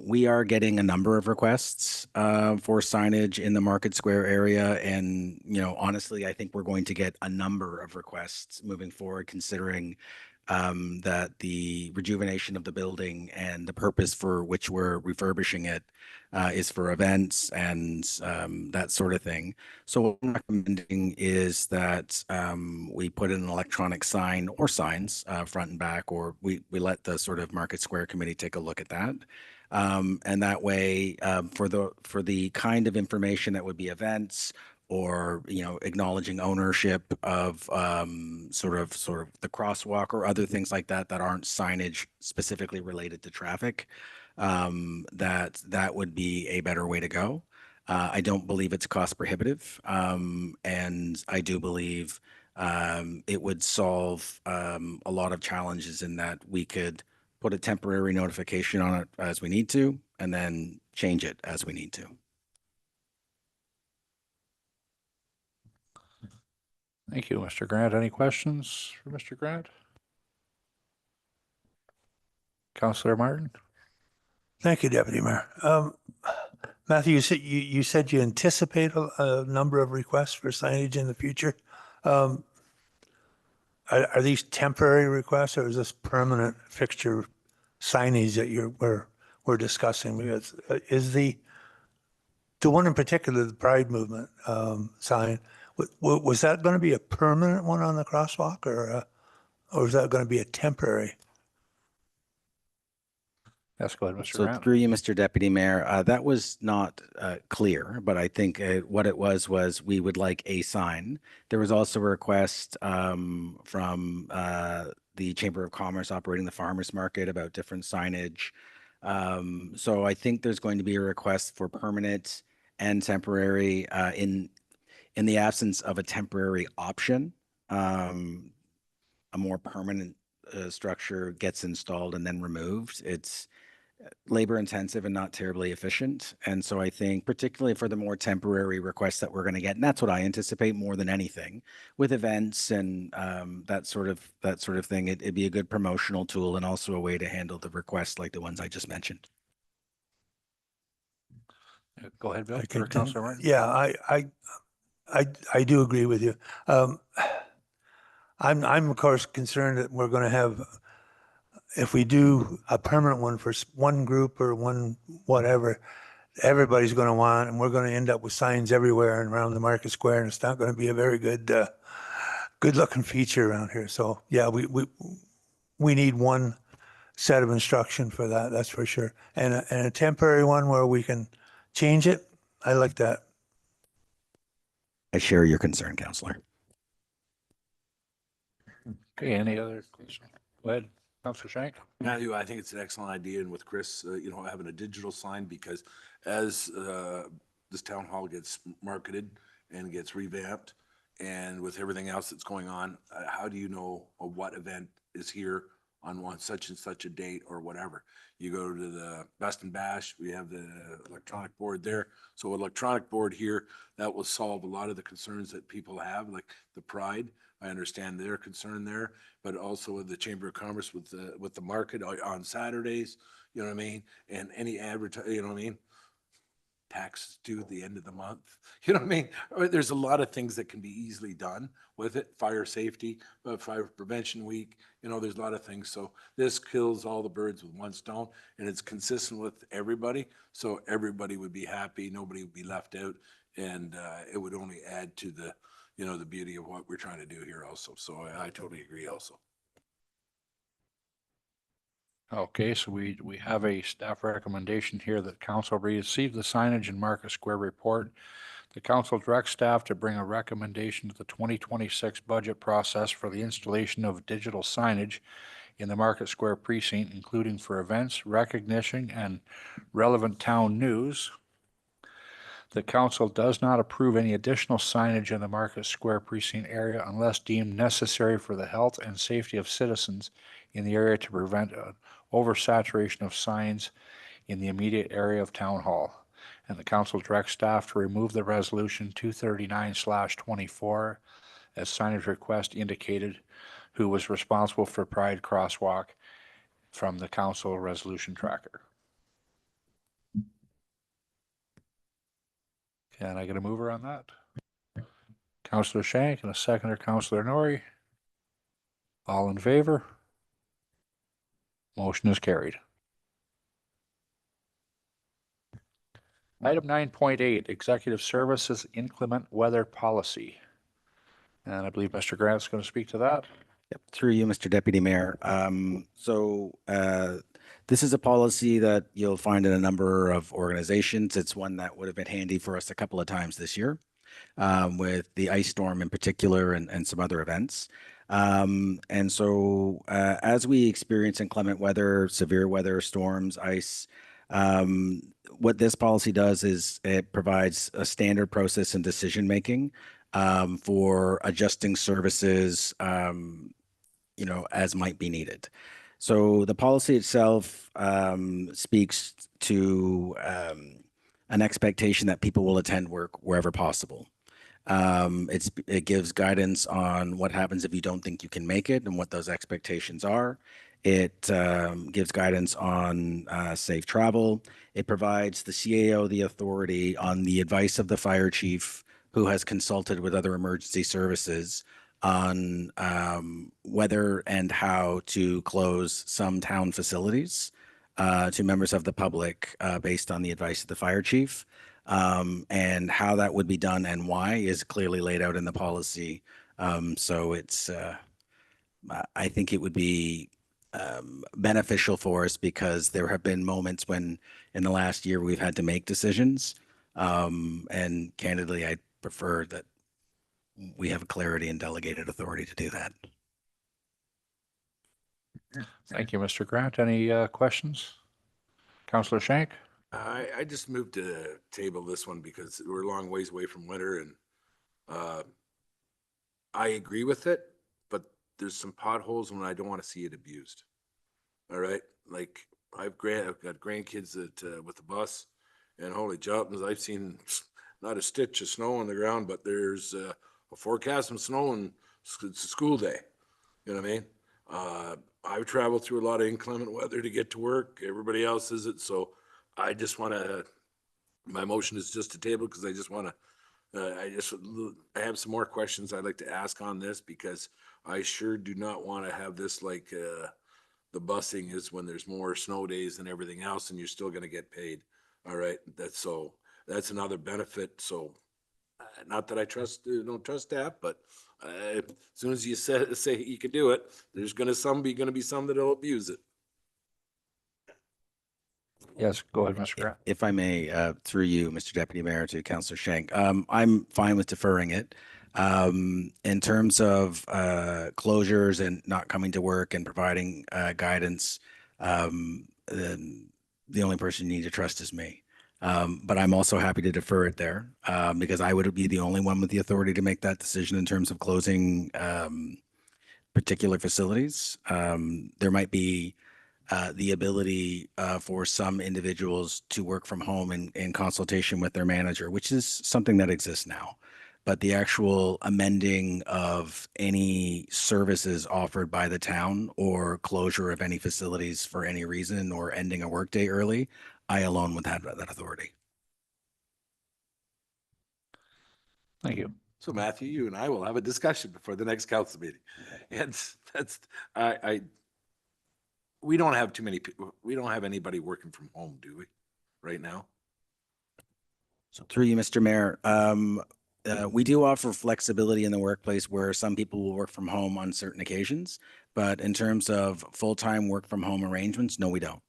[SPEAKER 7] We are getting a number of requests for signage in the Market Square area. And, honestly, I think we're going to get a number of requests moving forward, considering that the rejuvenation of the building and the purpose for which we're refurbishing it is for events and that sort of thing. So what I'm recommending is that we put in an electronic sign or signs front and back, or we let the sort of Market Square Committee take a look at that. And that way, for the kind of information that would be events or, acknowledging ownership of sort of the crosswalk or other things like that aren't signage specifically related to traffic, that would be a better way to go. I don't believe it's cost prohibitive. And I do believe it would solve a lot of challenges in that we could put a temporary notification on it as we need to, and then change it as we need to.
[SPEAKER 1] Thank you, Mr. Grant. Any questions for Mr. Grant? Councillor Martin?
[SPEAKER 12] Thank you, Deputy Mayor. Matthew, you said you anticipate a number of requests for signage in the future. Are these temporary requests, or is this permanent fixture signage that we're discussing? Because is the one in particular, the Pride Movement sign, was that going to be a permanent one on the crosswalk, or is that going to be a temporary?
[SPEAKER 1] Yes, go ahead, Mr.
[SPEAKER 7] So
[SPEAKER 1] Grant.
[SPEAKER 7] through you, Mr. Deputy Mayor, that was not clear, but I think what it was we would like a sign. There was also a request from the Chamber of Commerce operating the farmers market about different signage. So I think there's going to be a request for permanent and temporary in the absence of a temporary option. A more permanent structure gets installed and then removed. It's labor intensive and not terribly efficient. And so I think particularly for the more temporary requests that we're going to get, and that's what I anticipate more than anything with events and that sort of thing, it'd be a good promotional tool and also a way to handle the requests like the ones I just mentioned.
[SPEAKER 1] Go ahead, Bill.
[SPEAKER 12] I
[SPEAKER 1] Or
[SPEAKER 12] can,
[SPEAKER 1] Councillor Martin.
[SPEAKER 12] yeah, I do agree with you. I'm of course concerned that we're going to have, if we do a permanent one for one group or one whatever, everybody's going to want, and we're going to end up with signs everywhere and around the market square, and it's not going to be a very good, good looking feature around here. So yeah, we need one set of instruction for that. That's for sure. And a temporary one where we can change it. I like that.
[SPEAKER 7] I share your concern, Councillor.
[SPEAKER 1] Okay, any other questions? Go ahead, Councillor Shank.
[SPEAKER 2] Matthew, I think it's an excellent idea, and with Chris, having a digital sign, because as this town hall gets marketed and gets revamped, and with everything else that's going on, how do you know what event is here on such and such a date or whatever? You go to the Best and Bash, we have the electronic board there. So electronic board here, that will solve a lot of the concerns that people have, like the Pride. I understand their concern there, but also with the Chamber of Commerce with the market on Saturdays, you know what I mean? And any advertising, you know what I mean? Taxes due at the end of the month, you know what I mean? There's a lot of things that can be easily done with it. Fire safety, fire prevention week, there's a lot of things. So this kills all the birds with one stone, and it's consistent with everybody. So everybody would be happy, nobody would be left out, and it would only add to the the beauty of what we're trying to do here also. So I totally agree also.
[SPEAKER 1] Okay, so we have a staff recommendation here that council receive the signage and Market Square report. The council directs staff to bring a recommendation to the 2026 budget process for the installation of digital signage in the Market Square precinct, including for events, recognition, and relevant town news. The council does not approve any additional signage in the Market Square precinct area unless deemed necessary for the health and safety of citizens in the area to prevent an oversaturation of signs in the immediate area of Town Hall. And the council directs staff to remove the resolution 239/24 as signage request indicated who was responsible for Pride Crosswalk from the council resolution tracker. Can I get a mover on that? Councillor Shank and a seconder, Councillor Norrie. All in favor? Motion is carried. Item 9.8, Executive Services Inclement Weather Policy. And I believe Mr. Grant's going to speak to that.
[SPEAKER 7] Yep, through you, Mr. Deputy Mayor. This is a policy that you'll find in a number of organizations. It's one that would have been handy for us a couple of times this year with the ice storm in particular and some other events. As we experience inclement weather, severe weather, storms, ice, what this policy does is it provides a standard process in decision-making for adjusting services, as might be needed. So the policy itself speaks to an expectation that people will attend work wherever possible. It gives guidance on what happens if you don't think you can make it and what those expectations are. It gives guidance on safe travel. It provides the CAO the authority on the advice of the fire chief who has consulted with other emergency services on whether and how to close some town facilities to members of the public based on the advice of the fire chief. And how that would be done and why is clearly laid out in the policy. So it's, I think it would be beneficial for us because there have been moments when in the last year we've had to make decisions. And candidly, I prefer that we have clarity and delegated authority to do that.
[SPEAKER 1] Thank you, Mr. Grant. Any questions? Councillor Shank?
[SPEAKER 2] I just moved to table this one because we're a long ways away from winter, and I agree with it, but there's some potholes and I don't want to see it abused. All right, like I've got grandkids that with the bus, and holy jumpers, I've seen not a stitch of snow on the ground, but there's a forecast of snow and it's a school day. You know what I mean? I've traveled through a lot of inclement weather to get to work. Everybody else is it, so I just want to. My motion is just to table because I just want to. I have some more questions I'd like to ask on this because I sure do not want to have this like the busing is when there's more snow days and everything else, and you're still going to get paid. All right, that's another benefit. So, not that I don't trust that, but as soon as you say you can do it, there's going to be some that'll abuse it.
[SPEAKER 1] Yes, go ahead, Mr. Grant.
[SPEAKER 7] If I may, through you, Mr. Deputy Mayor, to Councillor Shank, I'm fine with deferring it. In terms of closures and not coming to work and providing guidance, then the only person you need to trust is me. But I'm also happy to defer it there because I would be the only one with the authority to make that decision in terms of closing particular facilities. There might be the ability for some individuals to work from home in consultation with their manager, which is something that exists now. But the actual amending of any services offered by the town or closure of any facilities for any reason or ending a workday early, I alone would have that authority.
[SPEAKER 1] Thank you.
[SPEAKER 2] So Matthew, you and I will have a discussion before the next council meeting. And we don't have too many people, we don't have anybody working from home, do we, right now?
[SPEAKER 7] So through you, Mr. Mayor, we do offer flexibility in the workplace where some people will work from home on certain occasions, but in terms of full-time work from home arrangements, no, we don't.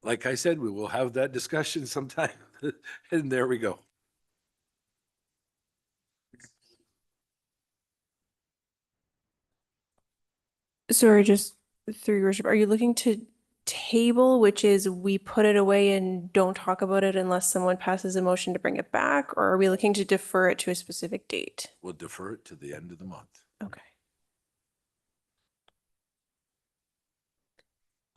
[SPEAKER 2] Like I said, we will have that discussion sometime, and there we go.
[SPEAKER 11] Sorry, just through your worship, are you looking to table, which is we put it away and don't talk about it unless someone passes a motion to bring it back, or are we looking to defer it to a specific date?
[SPEAKER 2] We'll defer it to the end of the month.
[SPEAKER 11] Okay.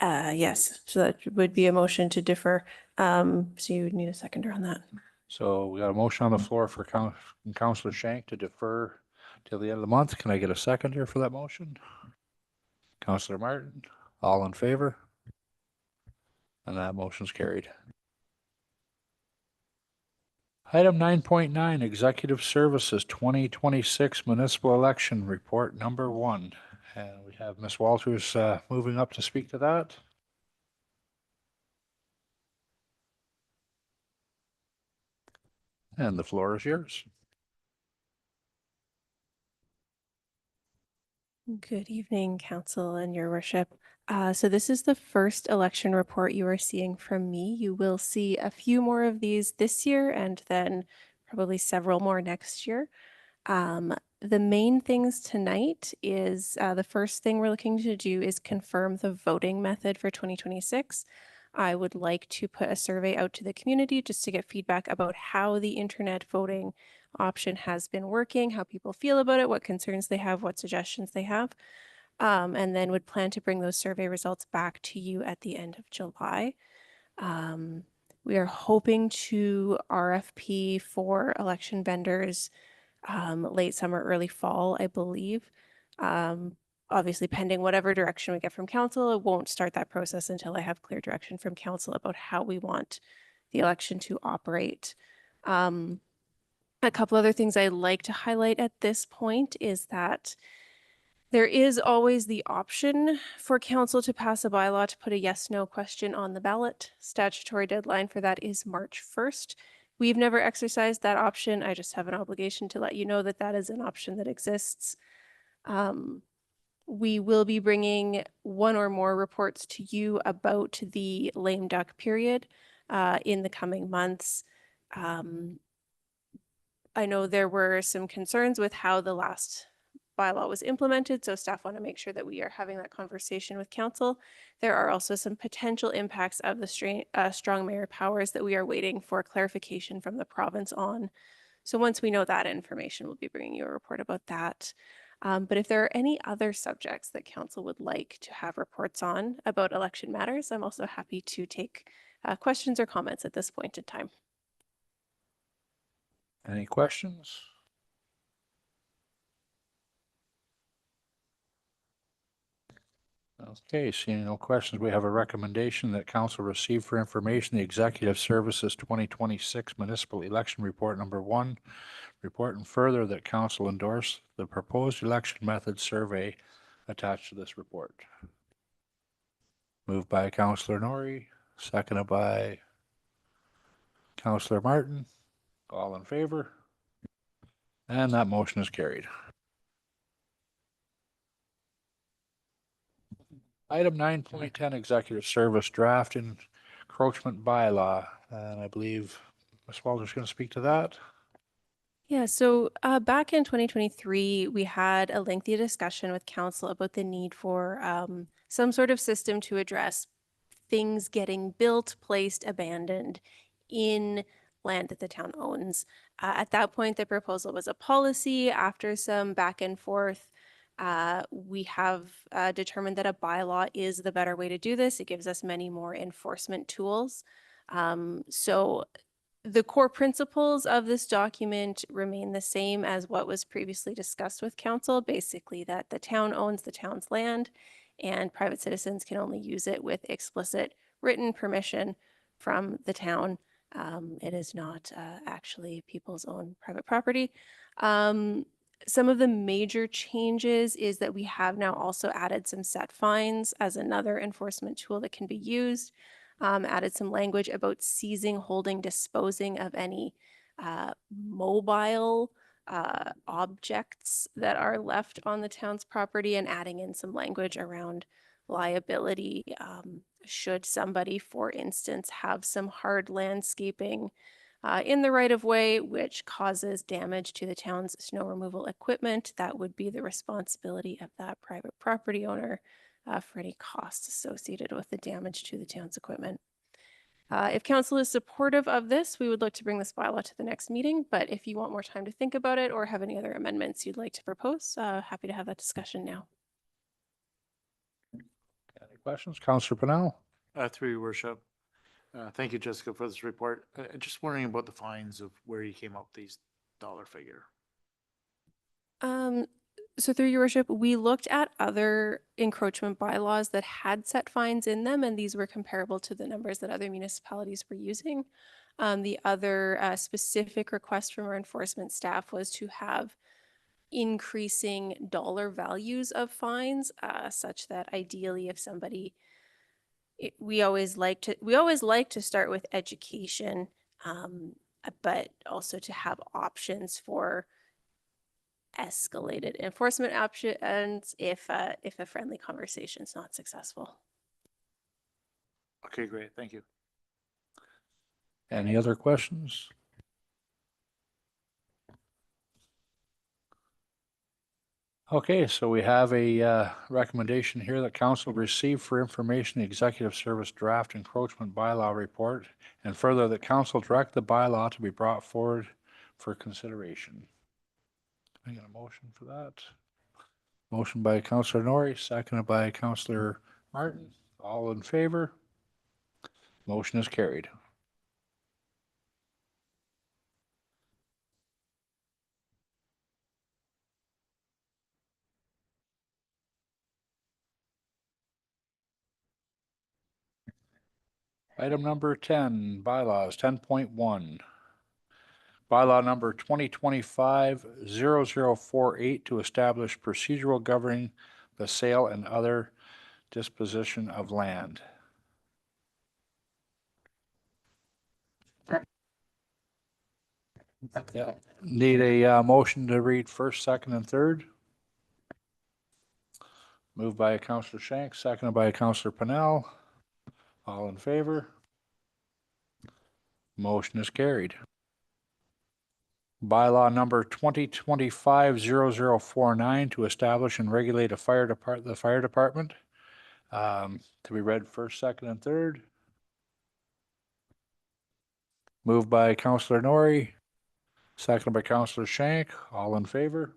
[SPEAKER 11] Yes, so that would be a motion to defer. So you would need a seconder on that.
[SPEAKER 1] So we got a motion on the floor for Councillor Shank to defer till the end of the month. Can I get a seconder for that motion? Councillor Martin, all in favor? And that motion's carried. Item 9.9, Executive Services 2026 Municipal Election Report number 1. And we have Ms. Walters moving up to speak to that. And the floor is yours.
[SPEAKER 11] Good evening, Council and Your Worship. So this is the first election report you are seeing from me. You will see a few more of these this year and then probably several more next year. The main things tonight is the first thing we're looking to do is confirm the voting method for 2026. I would like to put a survey out to the community just to get feedback about how the internet voting option has been working, how people feel about it, what concerns they have, what suggestions they have, and then would plan to bring those survey results back to you at the end of July. We are hoping to RFP for election vendors late summer, early fall, I believe. Obviously, pending whatever direction we get from council, I won't start that process until I have clear direction from council about how we want the election to operate. A couple other things I'd like to highlight at this point is that there is always the option for council to pass a bylaw to put a yes/no question on the ballot. Statutory deadline for that is March 1st. We've never exercised that option. I just have an obligation to let you know that that is an option that exists. We will be bringing one or more reports to you about the lame duck period in the coming months. I know there were some concerns with how the last bylaw was implemented, so staff want to make sure that we are having that conversation with council. There are also some potential impacts of the strong mayor powers that we are waiting for clarification from the province on. So once we know that information, we'll be bringing you a report about that. But if there are any other subjects that council would like to have reports on about election matters, I'm also happy to take questions or comments at this point in time.
[SPEAKER 1] Any questions? Okay, seeing no questions, we have a recommendation that council receive for information the Executive Services 2026 Municipal Election Report number 1. Report and further that council endorse the proposed election method survey attached to this report. Moved by Councillor Norrie, seconded by Councillor Martin. All in favor? And that motion is carried. Item 9.10, Executive Service Draft Encroachment Bylaw. And I believe Ms. Walter's going to speak to that.
[SPEAKER 11] Yeah, so back in 2023, we had a lengthy discussion with council about the need for some sort of system to address things getting built, placed, abandoned in land that the town owns. At that point, the proposal was a policy. After some back and forth, we have determined that a bylaw is the better way to do this. It gives us many more enforcement tools. So the core principles of this document remain the same as what was previously discussed with council, basically that the town owns the town's land and private citizens can only use it with explicit written permission from the town. It is not actually people's own private property. Some of the major changes is that we have now also added some set fines as another enforcement tool that can be used. Added some language about seizing, holding, disposing of any mobile objects that are left on the town's property, and adding in some language around liability. Should somebody, for instance, have some hard landscaping in the right of way, which causes damage to the town's snow removal equipment, that would be the responsibility of that private property owner for any costs associated with the damage to the town's equipment. If council is supportive of this, we would look to bring this bylaw to the next meeting, but if you want more time to think about it or have any other amendments you'd like to propose, happy to have that discussion now.
[SPEAKER 1] Any questions? Councillor Pennell?
[SPEAKER 6] Through your worship. Thank you, Jessica, for this report. Just wondering about the fines of where you came up with these dollar figure.
[SPEAKER 11] So through your worship, we looked at other encroachment bylaws that had set fines in them, and these were comparable to the numbers that other municipalities were using. The other specific request from our enforcement staff was to have increasing dollar values of fines, such that ideally if somebody, we always like to start with education, but also to have options for escalated enforcement options if a friendly conversation is not successful.
[SPEAKER 6] Okay, great. Thank you.
[SPEAKER 1] Any other questions? Okay, so we have a recommendation here that council receive for information the Executive Service Draft Encroachment Bylaw Report, and further that council direct the bylaw to be brought forward for consideration. I got a motion for that. Motion by Councillor Norrie, seconded by Councillor Martin. All in favor? Motion is carried. Item number 10, bylaws, 10.1. Bylaw number 2025-0048 to establish procedural governing the sale and other disposition of land. Yeah. Need a motion to read first, second, and third. Moved by Councillor Shank, seconded by Councillor Pennell. All in favor? Motion is carried. Bylaw number 2025-0049 to establish and regulate the fire department. To be read first, second, and third. Moved by Councillor Norrie, seconded by Councillor Shank. All in favor?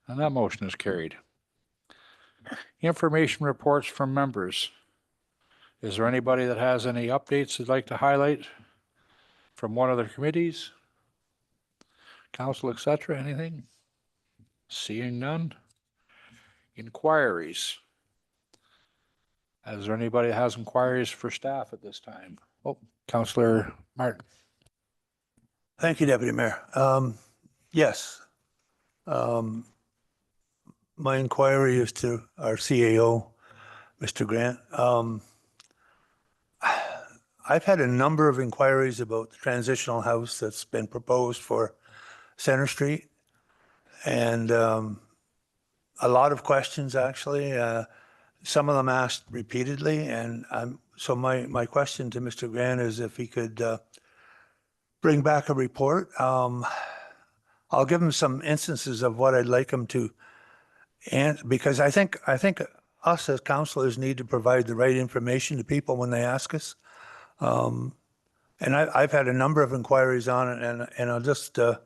[SPEAKER 1] And that motion is carried. Information reports from members. Is there anybody that has any updates they'd like to highlight from one of the committees? Council, et cetera, anything? Seeing none? Inquiries. Is there anybody that has inquiries for staff at this time? Oh, Councillor Martin.
[SPEAKER 12] Thank you, Deputy Mayor. Yes. My inquiry is to our CAO, Mr. Grant. I've had a number of inquiries about the transitional house that's been proposed for Center Street. And a lot of questions, actually. Some of them asked repeatedly. And so my question to Mr. Grant is if he could bring back a report. I'll give him some instances of what I'd like him to, and because I think us as councilors need to provide the right information to people when they ask us. And I've had a number of inquiries on it, and I'll just, I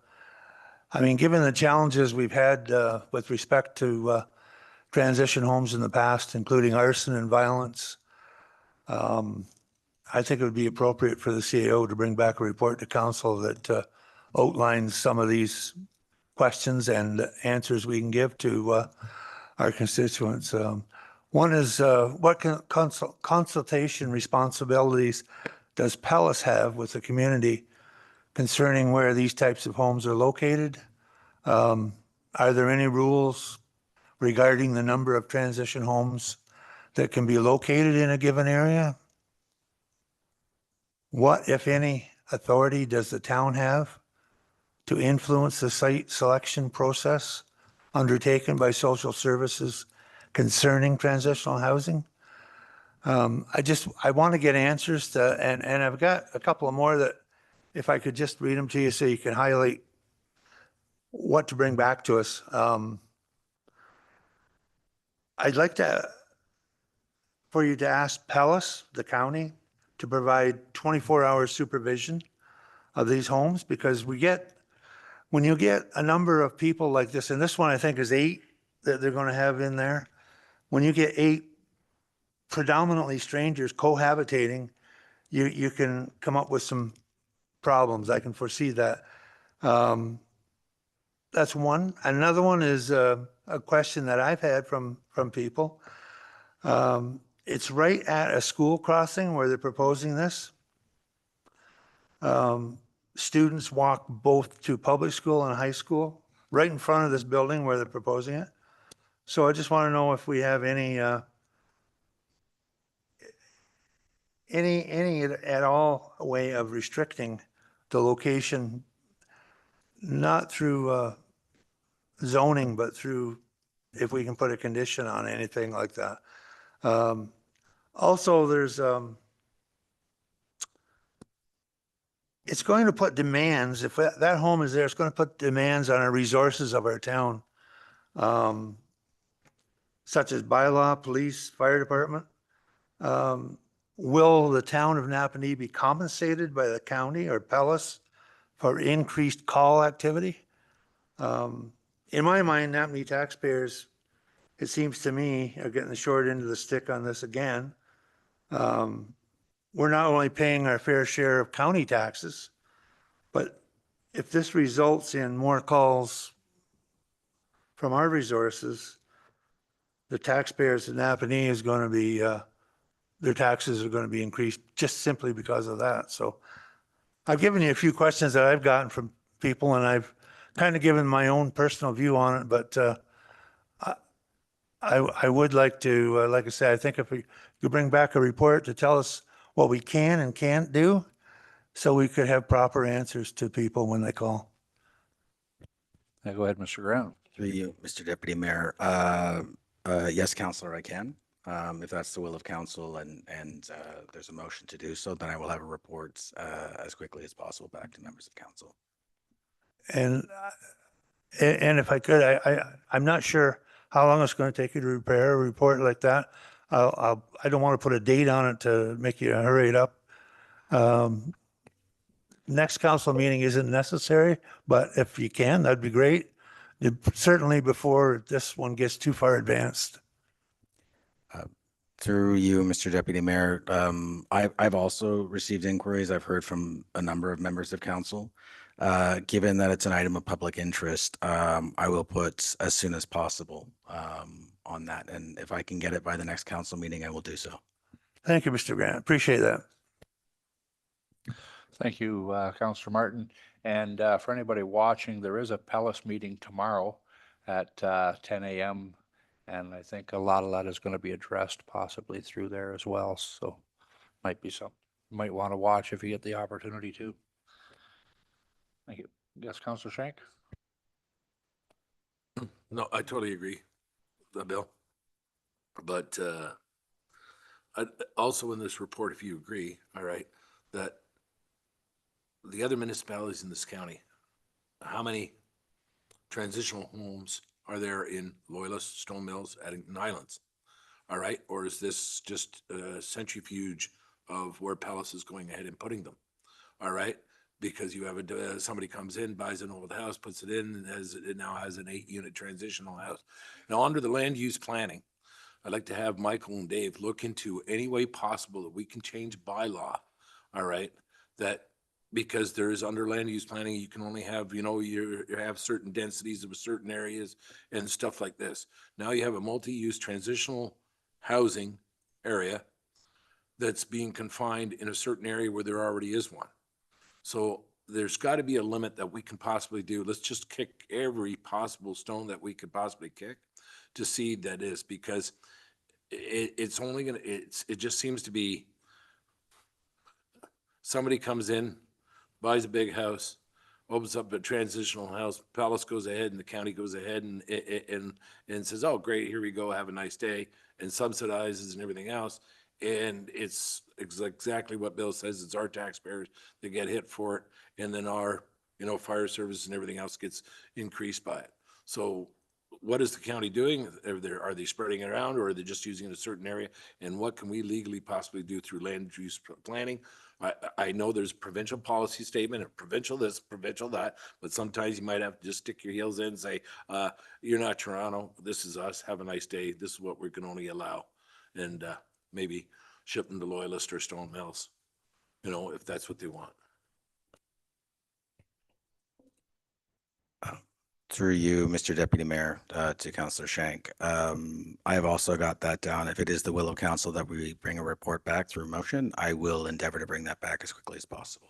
[SPEAKER 12] mean, given the challenges we've had with respect to transition homes in the past, including arson and violence, I think it would be appropriate for the CAO to bring back a report to council that outlines some of these questions and answers we can give to our constituents. One is what consultation responsibilities does Pellis have with the community concerning where these types of homes are located? Are there any rules regarding the number of transition homes that can be located in a given area? What, if any, authority does the town have to influence the site selection process undertaken by social services concerning transitional housing? I want to get answers to, and I've got a couple of more that if I could just read them to you so you can highlight what to bring back to us. I'd like for you to ask Pellis, the county, to provide 24-hour supervision of these homes, because when you get a number of people like this, and this one I think is 8 that they're going to have in there, when you get 8 predominantly strangers cohabitating, you can come up with some problems. I can foresee that. That's one. Another one is a question that I've had from people. It's right at a school crossing where they're proposing this. Students walk both to public school and high school right in front of this building where they're proposing it. So I just want to know if we have any at all way of restricting the location, not through zoning, but through if we can put a condition on anything like that. Also, there's it's going to put demands, if that home is there, it's going to put demands on our resources of our town, such as bylaw, police, fire department. Will the town of Napanee be compensated by the county or Pellis for increased call activity? In my mind, Napanee taxpayers, it seems to me, are getting the short end of the stick on this again. We're not only paying our fair share of county taxes, but if this results in more calls from our resources, the taxpayers in Napanee is going to be, their taxes are going to be increased just simply because of that. So I've given you a few questions that I've gotten from people, and I've kind of given my own personal view on it, but I would like to, like I said, I think if you bring back a report to tell us what we can and can't do, so we could have proper answers to people when they call.
[SPEAKER 1] Yeah, go ahead, Mr. Grant.
[SPEAKER 7] Through you, Mr. Deputy Mayor. Yes, Councillor, I can. If that's the will of council and there's a motion to do so, then I will have a report as quickly as possible back to members of council.
[SPEAKER 12] And if I could, I'm not sure how long it's going to take you to prepare a report like that. I don't want to put a date on it to make you hurry it up. next council meeting isn't necessary, but if you can, that'd be great. Certainly before this one gets too far advanced.
[SPEAKER 7] Through you, Mr. Deputy Mayor, I've also received inquiries. I've heard from a number of members of council. Given that it's an item of public interest, I will put as soon as possible on that. And if I can get it by the next council meeting, I will do so.
[SPEAKER 12] Thank you, Mr. Grant. Appreciate that.
[SPEAKER 1] Thank you, Councillor Martin. And for anybody watching, there is a Pellis meeting tomorrow at 10 a.m. And I think a lot of that is going to be addressed possibly through there as well. So might be some, you might want to watch if you get the opportunity to. Thank you. Yes, Councillor Shank?
[SPEAKER 2] No, I totally agree, Bill. But also in this report, if you agree, all right, that the other municipalities in this county, how many transitional homes are there in Loyalist, Stone Mills, Addington Islands? All right, or is this just a centrifuge of where Pellis is going ahead and putting them? All right, because you have somebody comes in, buys an old house, puts it in, and it now has an 8-unit transitional house. Now, under the land use planning, I'd like to have Michael and Dave look into any way possible that we can change bylaw, all right, that because there is under land use planning, you can only have, you have certain densities of certain areas and stuff like this. Now you have a multi-use transitional housing area that's being confined in a certain area where there already is one. So there's got to be a limit that we can possibly do. Let's just kick every possible stone that we could possibly kick to see that is, because it's only going to, it just seems to be somebody comes in, buys a big house, opens up a transitional house, Pellis goes ahead and the county goes ahead and says, oh, great, here we go, have a nice day, and subsidizes and everything else. And it's exactly what Bill says. It's our taxpayers that get hit for it. And then our, fire service and everything else gets increased by it. So what is the county doing? Are they spreading it around, or are they just using it in a certain area? And what can we legally possibly do through land use planning? I know there's provincial policy statement and provincial this, provincial that, but sometimes you might have to just stick your heels in and say, you're not Toronto. This is us. Have a nice day. This is what we can only allow. And maybe ship them to Loyalist or Stone Mills, if that's what they want.
[SPEAKER 7] Through you, Mr. Deputy Mayor, to Councillor Shank. I have also got that down. If it is the will of council that we bring a report back through motion, I will endeavor to bring that back as quickly as possible.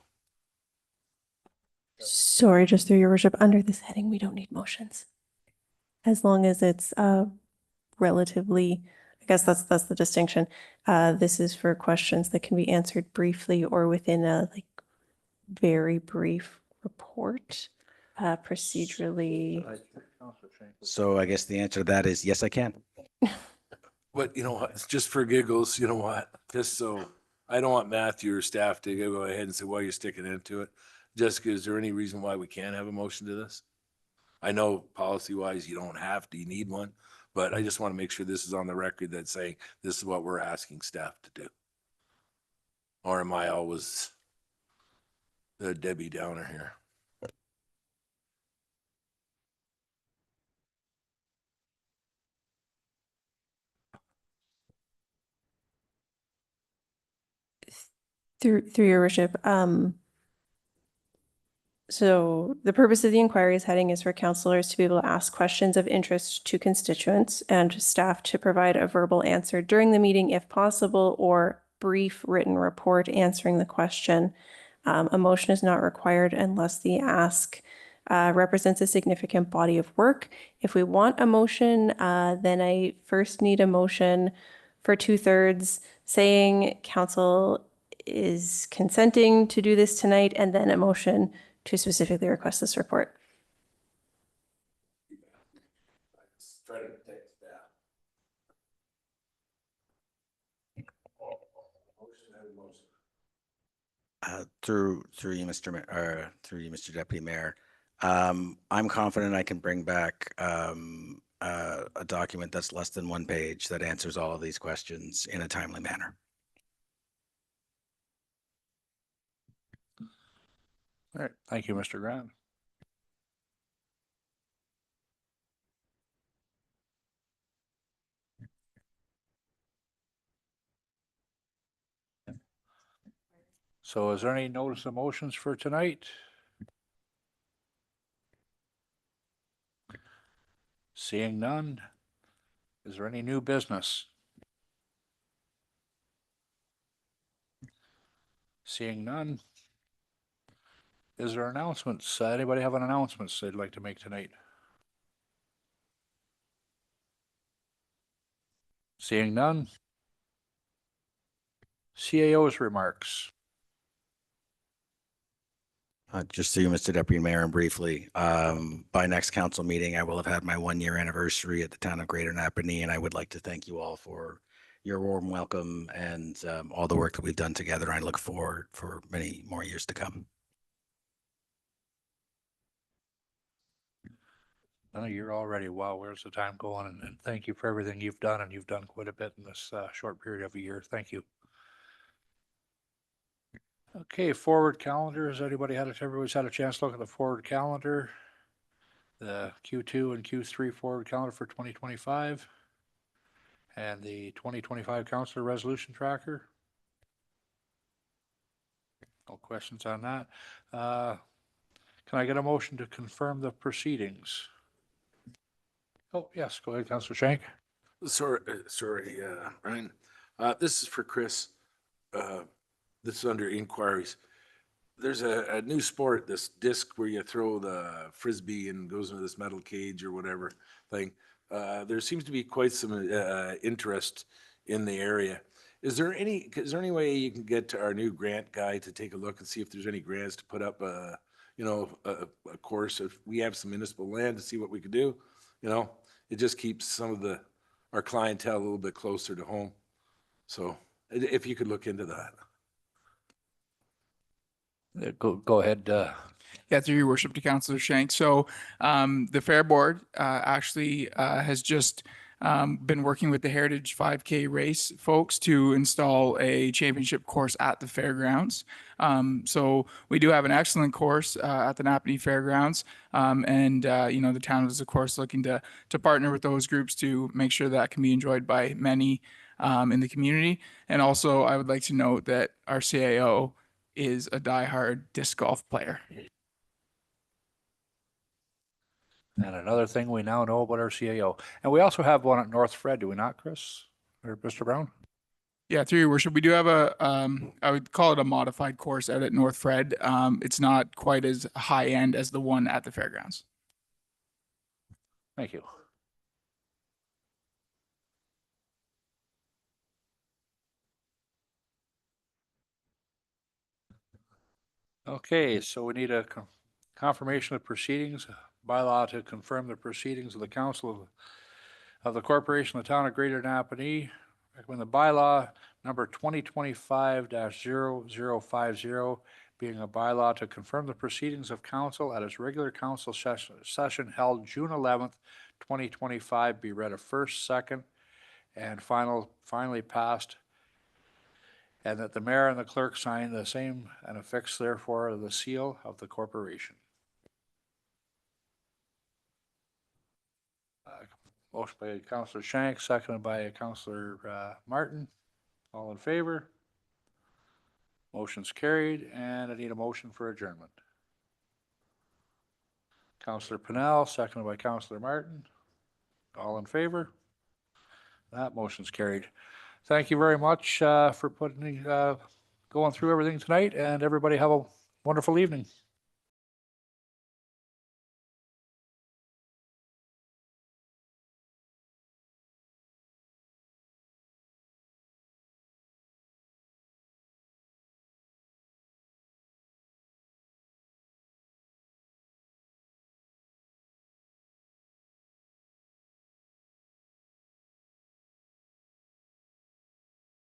[SPEAKER 11] Sorry, just through your worship, under this heading, we don't need motions. As long as it's relatively, I guess that's the distinction. This is for questions that can be answered briefly or within a very brief report. Procedurally.
[SPEAKER 7] So I guess the answer to that is yes, I can.
[SPEAKER 2] But it's just for giggles, just so I don't want Matthew or staff to go ahead and say, well, you're sticking into it. Jessica, is there any reason why we can't have a motion to this? I know policy wise, you don't have to, you need one, but I just want to make sure this is on the record that's saying this is what we're asking staff to do. Or am I always the Debbie Downer here?
[SPEAKER 11] Through your worship, so the purpose of the inquiry's heading is for councillors to be able to ask questions of interest to constituents and staff to provide a verbal answer during the meeting if possible, or brief written report answering the question. A motion is not required unless the ask represents a significant body of work. If we want a motion, then I first need a motion for 2/3 saying council is consenting to do this tonight, and then a motion to specifically request this report.
[SPEAKER 7] Through you, Mr. Deputy Mayor, I'm confident I can bring back a document that's less than 1 page that answers all of these questions in a timely manner.
[SPEAKER 1] All right, thank you, Mr. Grant. So is there any notice of motions for tonight? Seeing none. Is there any new business? Seeing none. Is there announcements? Anybody have an announcements they'd like to make tonight? Seeing none. CAO's remarks.
[SPEAKER 7] Just through you, Mr. Deputy Mayor, and briefly, by next council meeting, I will have had my 1-year anniversary at the town of Greater Napanee, and I would like to thank you all for your warm welcome and all the work that we've done together. I look forward for many more years to come.
[SPEAKER 1] You're already, wow, where's the time going? And thank you for everything you've done, and you've done quite a bit in this short period of a year. Thank you. Okay, forward calendar. Has everybody's had a chance to look at the forward calendar? The Q2 and Q3 forward calendar for 2025 and the 2025 councillor resolution tracker. No questions on that. Can I get a motion to confirm the proceedings? Oh, yes, go ahead, Councillor Shank.
[SPEAKER 2] Sorry, Ryan. This is for Chris. This is under inquiries. There's a new sport, this disc where you throw the frisbee and goes into this metal cage or whatever thing. There seems to be quite some interest in the area. Is there any way you can get to our new grant guy to take a look and see if there's any grants to put up a course? If we have some municipal land, to see what we could do, it just keeps some of our clientele a little bit closer to home. So if you could look into that.
[SPEAKER 1] Go ahead.
[SPEAKER 15] Yeah, through your worship, to Councillor Shank. So the Fair Board actually has just been working with the Heritage 5K race folks to install a championship course at the fairgrounds. So we do have an excellent course at the Napanee Fairgrounds. The town is, of course, looking to partner with those groups to make sure that can be enjoyed by many in the community. And also, I would like to note that our CAO is a diehard disc golf player.
[SPEAKER 1] And another thing we now know about our CAO. And we also have one at North Fred, do we not, Chris? Or Mr. Brown?
[SPEAKER 15] Yeah, through your worship, we do have I would call it a modified course out at North Fred. It's not quite as high end as the one at the fairgrounds.
[SPEAKER 1] Thank you. Okay, so we need a confirmation of proceedings, bylaw to confirm the proceedings of the council of the corporation of the town of Greater Napanee. Recommend the bylaw number 2025-0050 being a bylaw to confirm the proceedings of council at its regular council session held June 11th, 2025 be read a first, second, and finally passed, and that the mayor and the clerk sign the same and affix therefore the seal of the corporation. Motion by Councillor Shank, seconded by Councillor Martin. All in favor? Motion's carried, and I need a motion for adjournment. Councillor Pennell, seconded by Councillor Martin. All in favor? That motion's carried. Thank you very much for going through everything tonight, and everybody have a wonderful evening.